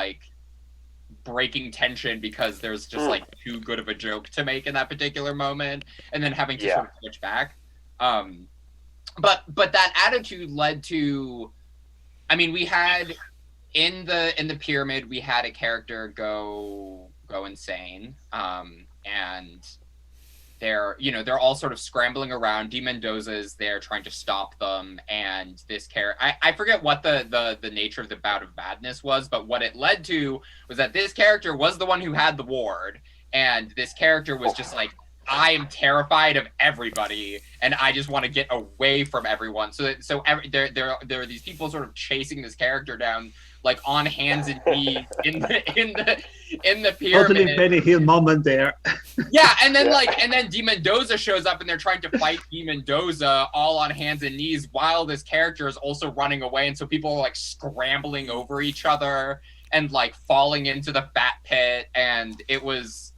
breaking tension because there's just too good of a joke to make in that particular moment, and then having to sort of switch back. But that attitude led to, I mean, we had in the pyramid, we had a character go insane, and they're all sort of scrambling around. D. Mendoza is there trying to stop them, and this character, I forget what the nature of the bout of madness was, but what it led to was that this character was the one who had the ward, and this character was just like, I am terrified of everybody, and I just want to get away from everyone. So there are these people sort of chasing this character down, like on hands and knees in the pyramid. Totally Benny Hill moment there. Yeah, and then D. Mendoza shows up, and they're trying to fight D. Mendoza all on hands and knees while this character is also running away, and so people are like scrambling over each other and like falling into the fat pit, and it was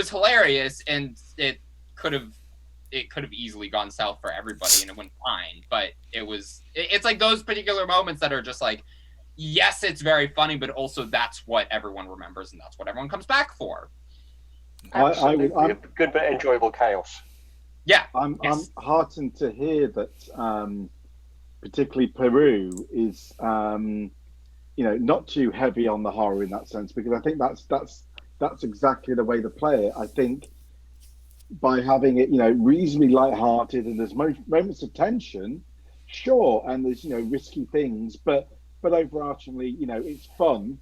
hilarious, and it could have easily gone south for everybody, and it went fine. But it's like those particular moments that are just like, yes, it's very funny, but also that's what everyone remembers, and that's what everyone comes back for. Absolutely, good but enjoyable chaos. Yeah, I'm heartened to hear that, particularly Peru is, not too heavy on the horror in that sense, because I think that's exactly the way to play it. I think by having it, reasonably light-hearted, and there's moments of tension, sure, and there's risky things, but overarchingly, it's fun,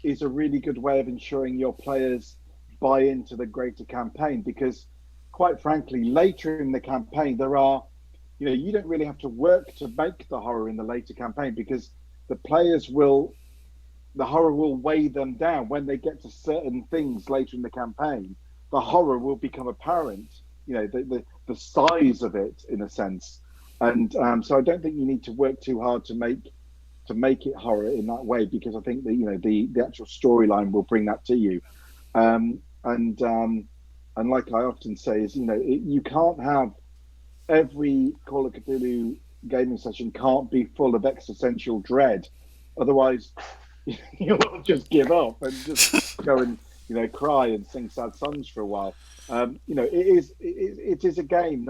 is a really good way of ensuring your players buy into the greater campaign. Because, quite frankly, later in the campaign, there are, you don't really have to work to make the horror in the later campaign, because the horror will weigh them down when they get to certain things later in the campaign. The horror will become apparent, the size of it, in a sense. And so I don't think you need to work too hard to make it horror in that way, because I think that the actual storyline will bring that to you. And like I often say is, you can't have every Call of Cthulhu gaming session can't be full of existential dread, otherwise you'll just give up and just go and cry and sing sad songs for a while. It is a game.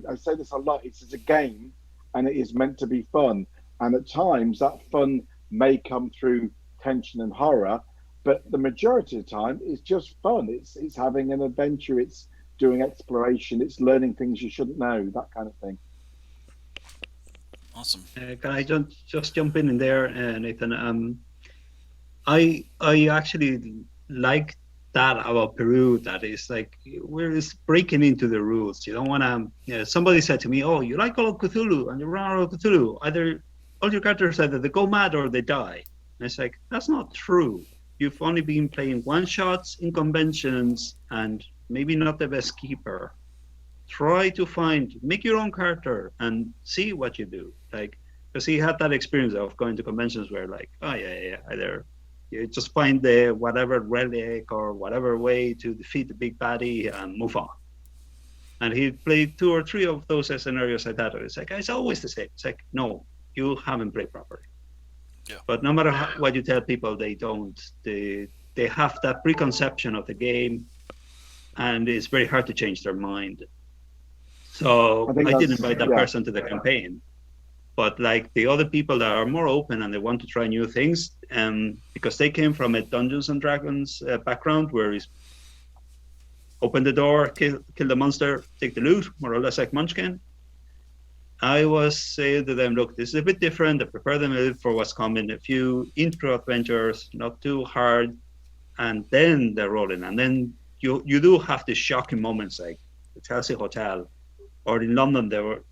I say this a lot. It is a game, and it is meant to be fun. And at times that fun may come through tension and horror, but the majority of the time it's just fun. It's having an adventure. It's doing exploration. It's learning things you shouldn't know. That kind of thing. Awesome. Can I just jump in there, Nathan? I actually like that about Peru. That is like we're breaking into the rules. You don't want to. Somebody said to me, "Oh, you like Call of Cthulhu and you run Call of Cthulhu. Either all your characters either they go mad or they die." And it's like that's not true. You've only been playing one shots in conventions and maybe not the best keeper. Try to make your own character and see what you do. Like, because he had that experience of going to conventions where like, oh yeah, either you just find the whatever relic or whatever way to defeat the big baddie and move on. And he played 2 or 3 of those scenarios like that. It's like, it's always the same. It's like, no, you haven't played properly. Yeah. But no matter what you tell people, they don't. They have that preconception of the game, and it's very hard to change their mind. So I did invite that person to the campaign. But like the other people that are more open and they want to try new things, because they came from a Dungeons and Dragons background where it's open the door, kill the monster, take the loot, more or less like Munchkin. I was saying to them, look, this is a bit different. I prepare them a little for what's coming. A few intro adventures, not too hard, and then they're rolling. And then you do have the shocking moments like the Chelsea Hotel, or in London there were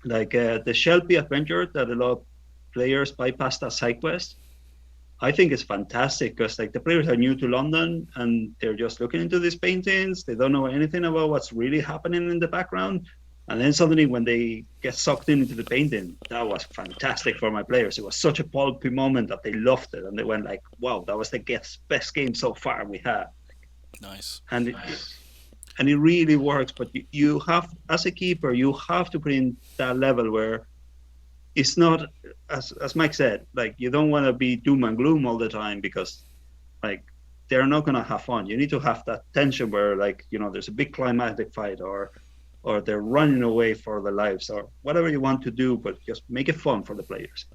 like the Shelby adventure that a lot of players bypassed as side quest. I think it's fantastic because like the players are new to London and they're just looking into these paintings. They don't know anything about what's really happening in the background. And then suddenly when they get sucked into the painting, that was fantastic for my players. It was such a pulpy moment that they loved it. And they went like, wow, that was the best game so far we had. Nice. And it really works. But you have, as a keeper, you have to put in that level where it's not, as Mike said, like you don't want to be doom and gloom all the time because like they're not going to have fun. You need to have that tension where like, you know, there's a big climatic fight or they're running away for their lives or whatever you want to do, but just make it fun for the players.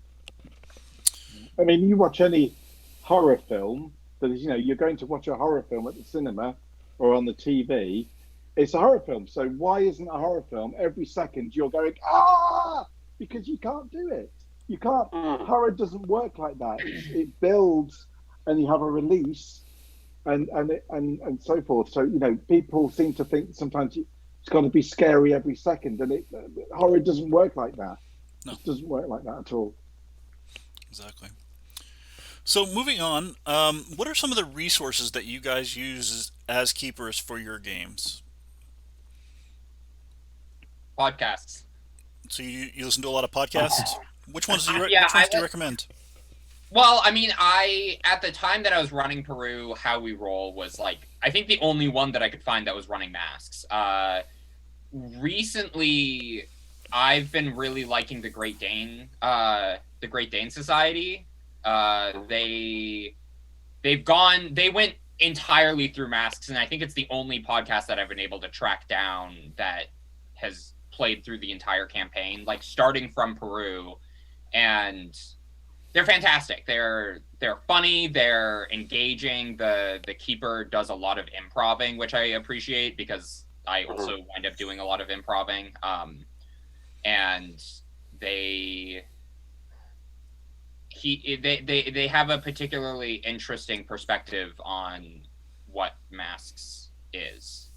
I mean, you watch any horror film that is, you know, you're going to watch a horror film at the cinema or on the TV, It's a horror film. So why isn't a horror film every second you're going, ah, because you can't do it. You can't. Horror doesn't work like that. It builds, and you have a release, and so forth. So people seem to think sometimes it's going to be scary every second, and horror doesn't work like that. No. It doesn't work like that at all. Exactly. So moving on, what are some of the resources that you guys use as keepers for your games? Podcasts. So you listen to a lot of podcasts? Which ones do you recommend? Well, I mean, at the time that I was running Peru, How We Roll was I think the only one that I could find that was running Masks. Recently, I've been really liking the Great Dane Society. They went entirely through Masks, and I think it's the only podcast that I've been able to track down that has played through the entire campaign, starting from Peru, and they're fantastic. They're funny, they're engaging. The keeper does a lot of improving, which I appreciate because I also wind up doing a lot of improving. And they have a particularly interesting perspective on what Masks is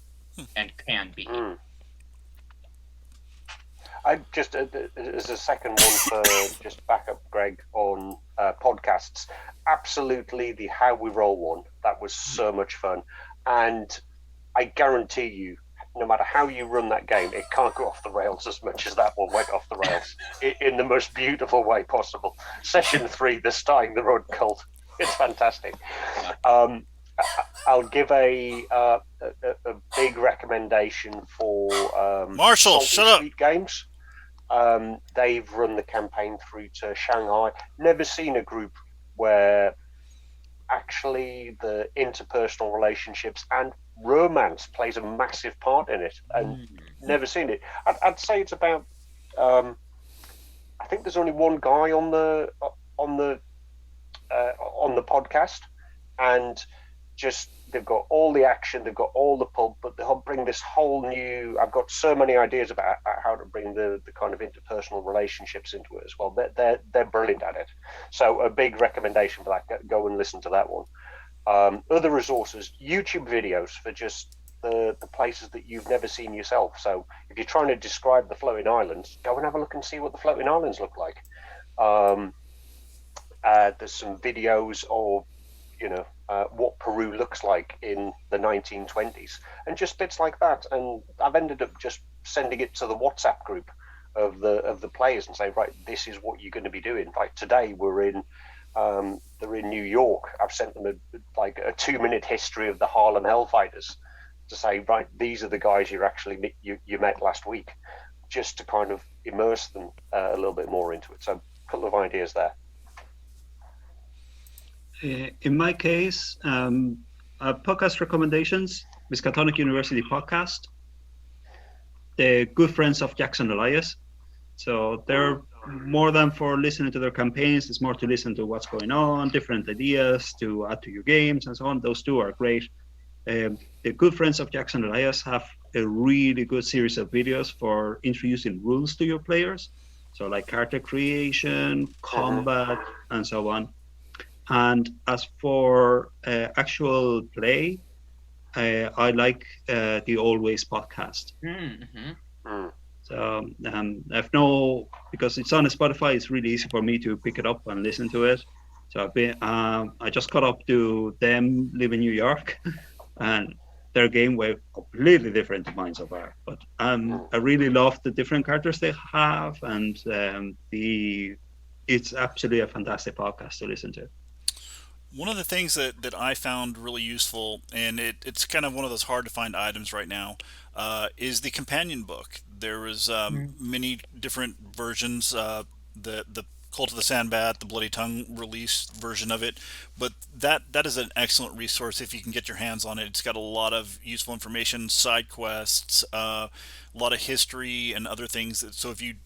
and can be. I just, as a second one for just back up Greg on podcasts, absolutely the How We Roll one, that was so much fun. And I guarantee you, no matter how you run that game, it can't go off the rails as much as that one went off the rails in the most beautiful way possible. Session 3, the Starting the Road Cult. It's fantastic. I'll give a big recommendation for Marshall, shut up. Games. They've run the campaign through to Shanghai. Never seen a group where actually the interpersonal relationships and romance plays a massive part in it, and never seen it. I'd say it's about I think there's only one guy on the podcast, and just they've got all the action, they've got all the pulp, but they'll bring this whole new. I've got so many ideas about how to bring the kind of interpersonal relationships into it as well. They're brilliant at it. So a big recommendation for that. Go and listen to that one. Other resources, YouTube videos for just the places that you've never seen yourself. So if you're trying to describe the floating islands, go and have a look and see what the floating islands look like. There's some videos of what Peru looks like in the 1920s, and just bits like that. And I've ended up just sending it to the WhatsApp group of the players and say, right, this is what you're going to be doing. Like today, they're in New York. I've sent them a 2-minute history of the Harlem Hellfighters to say, right, these are the guys you met last week, just to kind of immerse them a little bit more into it. So a couple of ideas there. In my case, podcast recommendations, Miscatonic University podcast, the good friends of Jackson Elias. So they're more than for listening to their campaigns, it's more to listen to what's going on, different ideas to add to your games and so on. Those two are great. The good friends of Jackson Elias have a really good series of videos for introducing rules to your players. So like character creation, combat, and so on. And as for actual play, I like the Always podcast. So because it's on Spotify, it's really easy for me to pick it up and listen to it. So I just caught up to them live in New York, and their game were completely different to mine so far. But I really love the different characters they have, and it's absolutely a fantastic podcast to listen to. One of the things that I found really useful, and it's kind of one of those hard to find items right now, is the companion book. There was many different versions, the Cult of the Sandbat, the Bloody Tongue release version of it, but that is an excellent resource if you can get your hands on it. It's got a lot of useful information, side quests, a lot of history and other things. So if you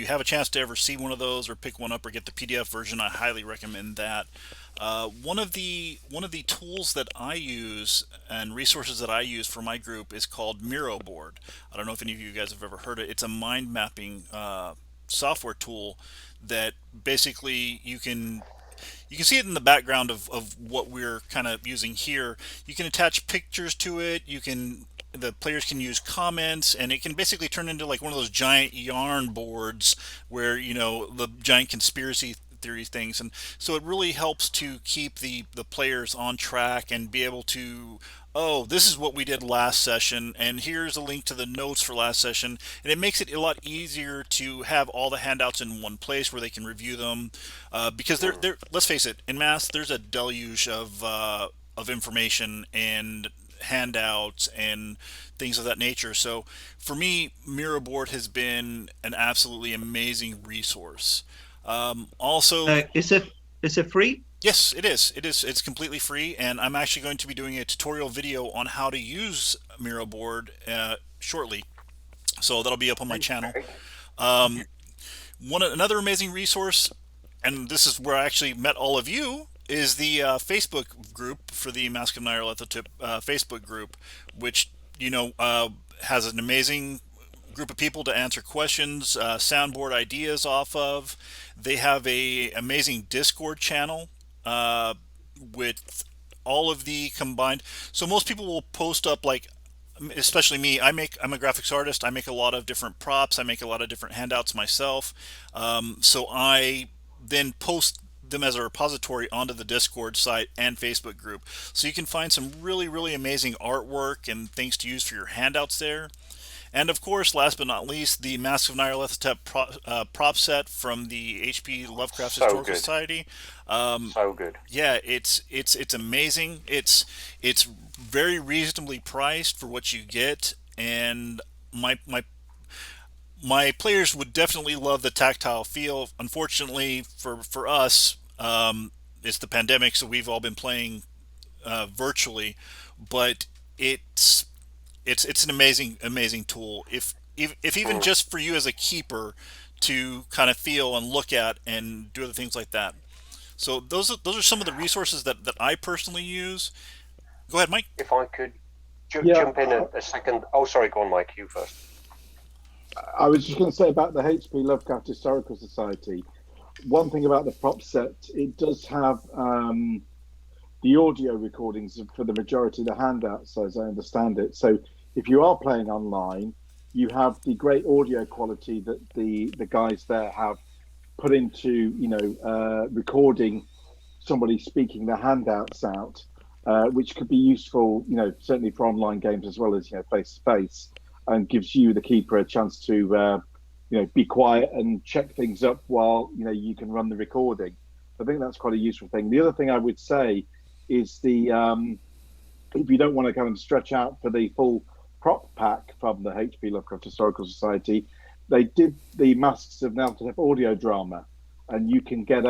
have a chance to ever see one of those or pick one up or get the PDF version, I highly recommend that. One of the tools that I use and resources that I use for my group is called Miro Board. I don't know if any of you guys have ever heard it. It's a mind mapping software tool that basically you can see it in the background of what we're kind of using here. You can attach pictures to it. The players can use comments, and it can basically turn into like one of those giant yarn boards where the giant conspiracy theory things. And so it really helps to keep the players on track and be able to, oh, this is what we did last session, and here's a link to the notes for last session. And it makes it a lot easier to have all the handouts in one place where they can review them, because they're let's face it, in math there's a deluge of information and handouts and things of that nature. So for me, Miro Board has been an absolutely amazing resource. Also, Is it free? yes, it is. It is. It's completely free, and I'm actually going to be doing a tutorial video on how to use Miro Board shortly. So that'll be up on my channel. Um, Another amazing resource, and this is where I actually met all of you, is the Facebook group for the Mask of Nyarlathotep Facebook group, which has an amazing group of people to answer questions, soundboard ideas off of. They have a amazing Discord channel with all of the combined. So most people will post up, like, especially me. I'm a graphics artist. I make a lot of different props. I make a lot of different handouts myself. So I then post them as a repository onto the Discord site and Facebook group. So you can find some really, really amazing artwork and things to use for your handouts there. And of course, last but not least, the Masks of Nyarlathotep prop set from the H.P. Lovecraft So Historical good. Society. So good. Yeah, it's amazing. It's very reasonably priced for what you get, and my players would definitely love the tactile feel. Unfortunately for us, it's the pandemic, so we've all been playing virtually, but it's it's an amazing tool. If even just for you as a keeper to kind of feel and look at and do other things like that. So those are some of the resources that I personally use. Go ahead, Mike. If I could Yeah, jump in a second. Oh, sorry, go on, Mike. You first. I was just going to say about the HP Lovecraft Historical Society. One thing about the prop set, it does have the audio recordings for the majority of the handouts, as I understand it. So if you are playing online, you have the great audio quality that the guys there have put into, recording somebody speaking the handouts out, which could be useful, certainly for online games as well as, face to face, and gives you, the keeper, a chance to, be quiet and check things up while, you can run the recording. I think that's quite a useful thing. The other thing I would say is if you don't want to kind of stretch out for the full prop pack from the HP Lovecraft Historical Society, they did the Masks of Nyarlathotep audio drama, and you can get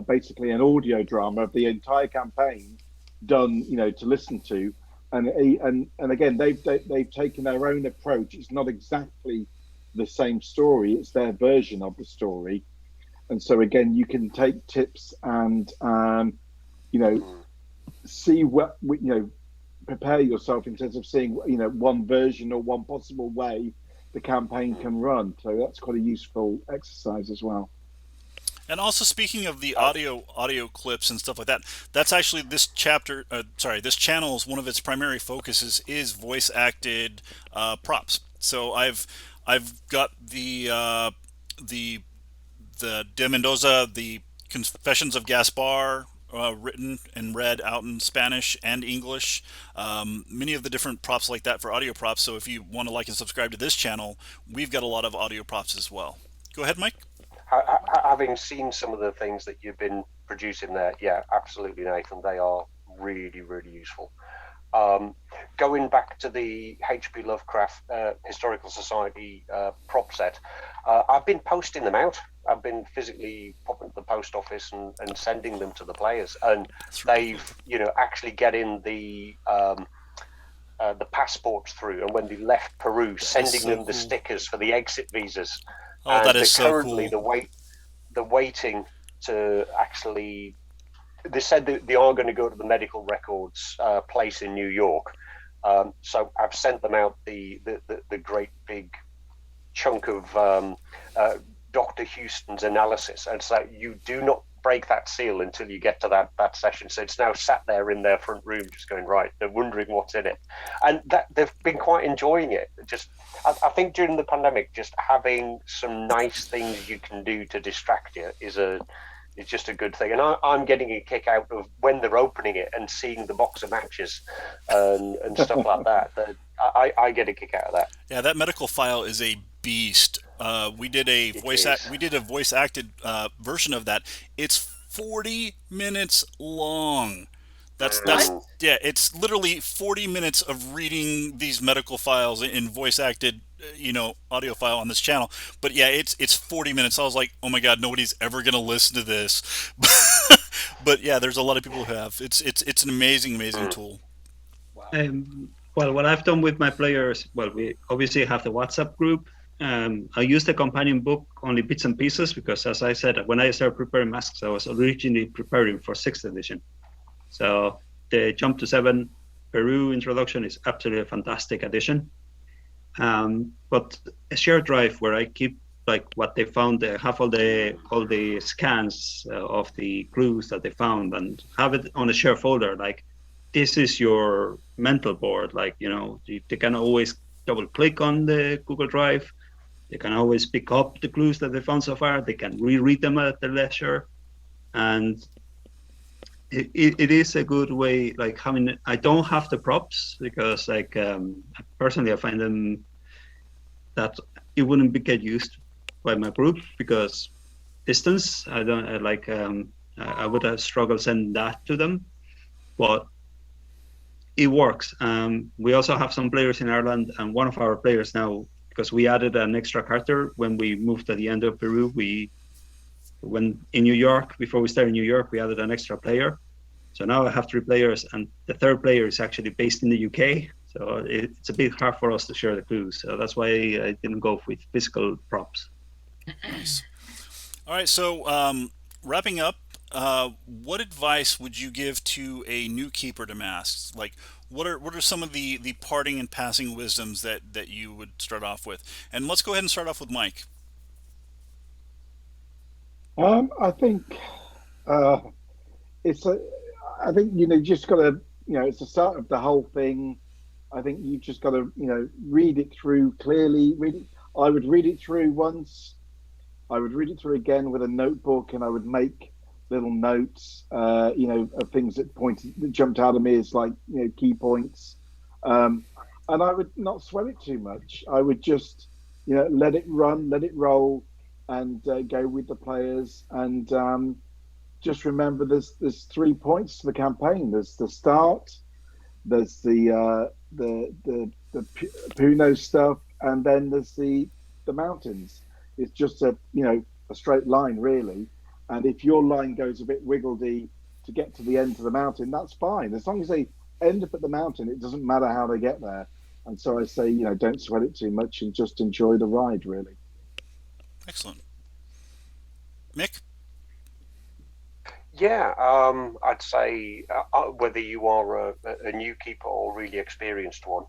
basically an audio drama of the entire campaign done, to listen to, and again they've taken their own approach. It's not exactly the same story; it's their version of the story, and so again you can take tips and see what prepare yourself in terms of seeing one version or one possible way the campaign can run. So that's quite a useful exercise as well. And also, speaking of the audio clips and stuff like that, that's actually this chapter. This channel's one of its primary focuses is voice acted props. So I've got the De Mendoza, the Confessions of Gaspar, written and read out in Spanish and English. Many of the different props like that for audio props. So if you want to like and subscribe to this channel, we've got a lot of audio props as well. Go ahead, Mike. Having seen some of the things that you've been producing there, yeah, absolutely, Nathan. They are really, really useful. Going back to the H.P. Lovecraft Historical Society prop set, I've been posting them out. I've been physically popping to the post office and sending them to the players, and they've actually getting the passports through, and when they left Peru, sending them the stickers for the exit visas. Oh, that is so currently cool. the waiting to actually they said that they are going to go to the medical records place in New York. So I've sent them out the great big chunk of Dr. Houston's analysis, and so you do not break that seal until you get to that session. So it's now sat there in their front room, just going, right, they're wondering what's in it, and that they've been quite enjoying it. Just, I think during the pandemic, just having some nice things you can do to distract you is just a good thing. And I'm getting a kick out of when they're opening it and seeing the box of matches and stuff like that. I get a kick out of that. Yeah, that medical file is a beast. We did a voice acted version of that. It's 40 minutes long. That's yeah. It's literally 40 minutes of reading these medical files in voice acted, audio file on this channel. But yeah, it's 40 minutes. I was like, oh my god, nobody's ever gonna listen to this. But yeah, there's a lot of people who have. It's an amazing tool. Wow. Well, what I've done with my players, we obviously have the WhatsApp group. I use the companion book only bits and pieces because, as I said, when I started preparing Masks, I was originally preparing for 6th edition. So the Jump to 7 Peru introduction is absolutely a fantastic addition. But a shared drive where I keep like what they found, have all the scans of the clues that they found, and have it on a shared folder. Like, this is your mental board. Like, they can always double click on the Google Drive. They can always pick up the clues that they found so far. They can reread them at their leisure. And it is a good way, like having, I don't have the props because personally I find them that it wouldn't get used by my group because distance, I would have struggled sending that to them, but it works. We also have some players in Ireland, and one of our players now, because we added an extra character when we moved at the end of Peru, when in New York, before we started in New York, we added an extra player. So now I have 3 players, and the 3rd player is actually based in the UK. So it's a bit hard for us to share the clues. So that's why I didn't go with physical props. Nice. All right, so wrapping up, what advice would you give to a new keeper to Masks? Like, what are some of the parting and passing wisdoms that you would start off with? And let's go ahead and start off with Mike. I think I think you just got to, it's the start of the whole thing. I think you just got to read it through clearly. I would read it through once. I would read it through again with a notebook, and I would make little notes, of things that jumped out of me as like key points. And I would not sweat it too much. I would just let it run, let it roll, and go with the players. And just remember, there's 3 points to the campaign. There's the start, there's the Puno stuff, and then there's the mountains. It's just a straight line, really. And if your line goes a bit wiggledy to get to the end of the mountain, that's fine. As long as they end up at the mountain, it doesn't matter how they get there. And so I say, don't sweat it too much and just enjoy the ride, really. Excellent. Mick? Yeah, I'd say whether you are a new keeper or really experienced one,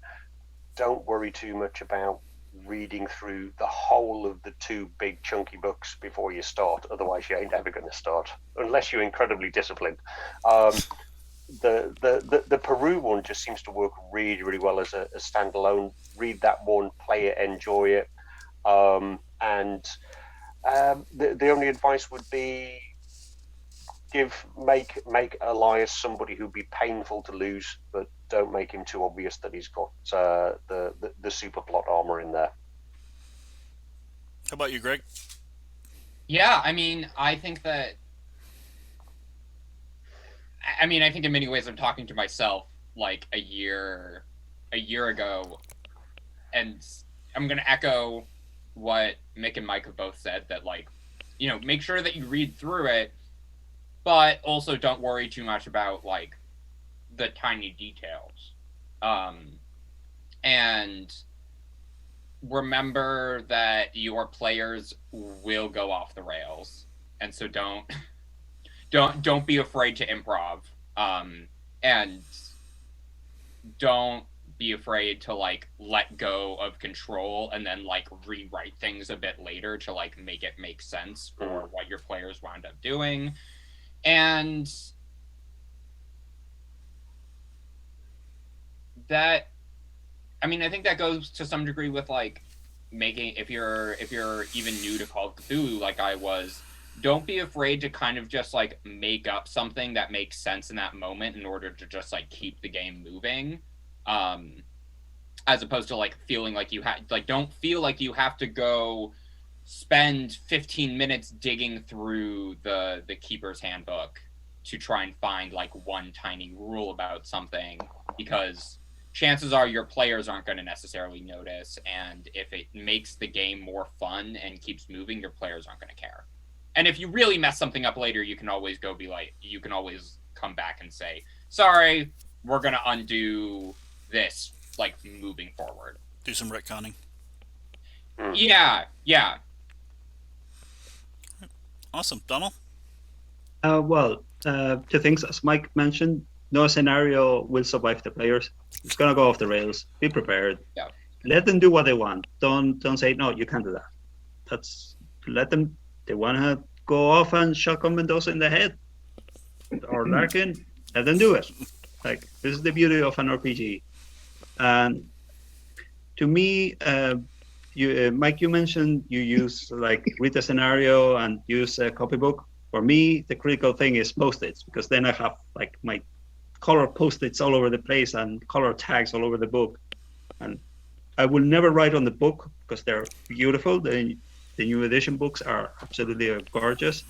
don't worry too much about reading through the whole of the 2 big chunky books before you start. Otherwise, you ain't ever going to start unless you're incredibly disciplined. The Peru one just seems to work really, really well as a standalone. Read that one, play it, enjoy it, and the only advice would be make Elias somebody who'd be painful to lose, but don't make him too obvious that he's got the super plot armor in there. How about you, Greg? Yeah, I mean, I think in many ways I'm talking to myself like a year ago, and I'm gonna echo what Mick and Mike have both said, that make sure that you read through it, but also don't worry too much about like the tiny details. And remember that your players will go off the rails, and so don't don't be afraid to improv, and don't be afraid to like let go of control and then like rewrite things a bit later to like make it make sense for what your players wound up doing. And that, I mean, I think that goes to some degree with like making, if you're even new to Call of Cthulhu like I was, don't be afraid to kind of just like make up something that makes sense in that moment in order to just like keep the game moving. As opposed to like feeling like you had, like, don't feel like you have to go spend 15 minutes digging through the Keeper's Handbook to try and find like one tiny rule about something, because chances are your players aren't going to necessarily notice, and if it makes the game more fun and keeps moving, your players aren't going to care. And if you really mess something up later, you can always you can always come back and say, sorry, we're going to undo this, like, moving forward. Do some retconning. Yeah. Awesome. Donal? Two things. As Mike mentioned, no scenario will survive the players. It's going to go off the rails. Be prepared. Yeah. Let them do what they want. Don't say, no, you can't do that. Let them, they want to go off and shotgun Mendoza in the head or Larkin, let them do it. Like, this is the beauty of an RPG. And to me, Mike, you mentioned you use like read the scenario and use a copybook. For me, the critical thing is post-its, because then I have like my color post-its all over the place and color tags all over the book. And I will never write on the book because they're beautiful. The new edition books are absolutely gorgeous.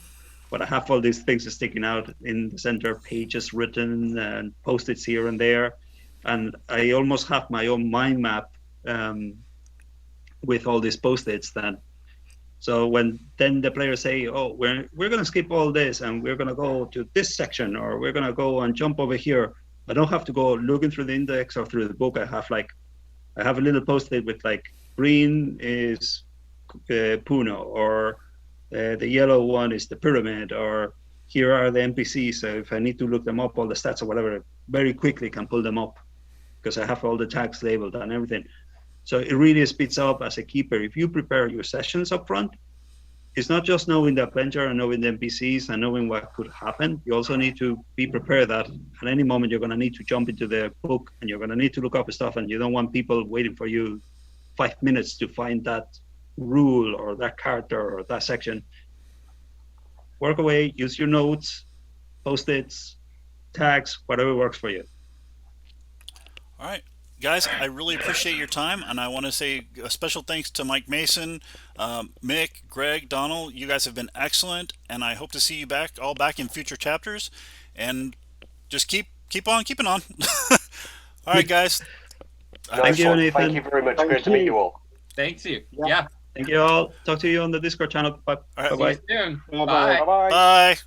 But I have all these things sticking out in the center, pages written and post-its here and there. And I almost have my own mind map with all these post-its. So when then the players say, "Oh, we're going to skip all this and we're going to go to this section, or we're going to go and jump over here," I don't have to go looking through the index or through the book. I have a little post-it with like green is Puno, or the yellow one is the pyramid, or here are the NPCs. So if I need to look them up, all the stats or whatever, very quickly can pull them up because I have all the tags labeled and everything. So it really speeds up as a keeper. If you prepare your sessions up front, it's not just knowing the adventure and knowing the NPCs and knowing what could happen. You also need to be prepared that at any moment you're going to need to jump into the book and you're going to need to look up stuff, and you don't want people waiting for you 5 minutes to find that rule or that character or that section. Work away, use your notes, post-its, tags, whatever works for you. All right. Guys, I really appreciate your time, and I want to say a special thanks to Mike Mason, Mick, Greg, Donal. You guys have been excellent, and I hope to see you back in future chapters. And just keep on keeping on. All right, guys. Thank you, Nathan. Thank you very much. Great to meet you all. Thanks you. Yeah. Thank you all. Talk to you on the Discord channel. Bye. All right. Bye-bye. See you soon. Bye-bye. Bye. Bye.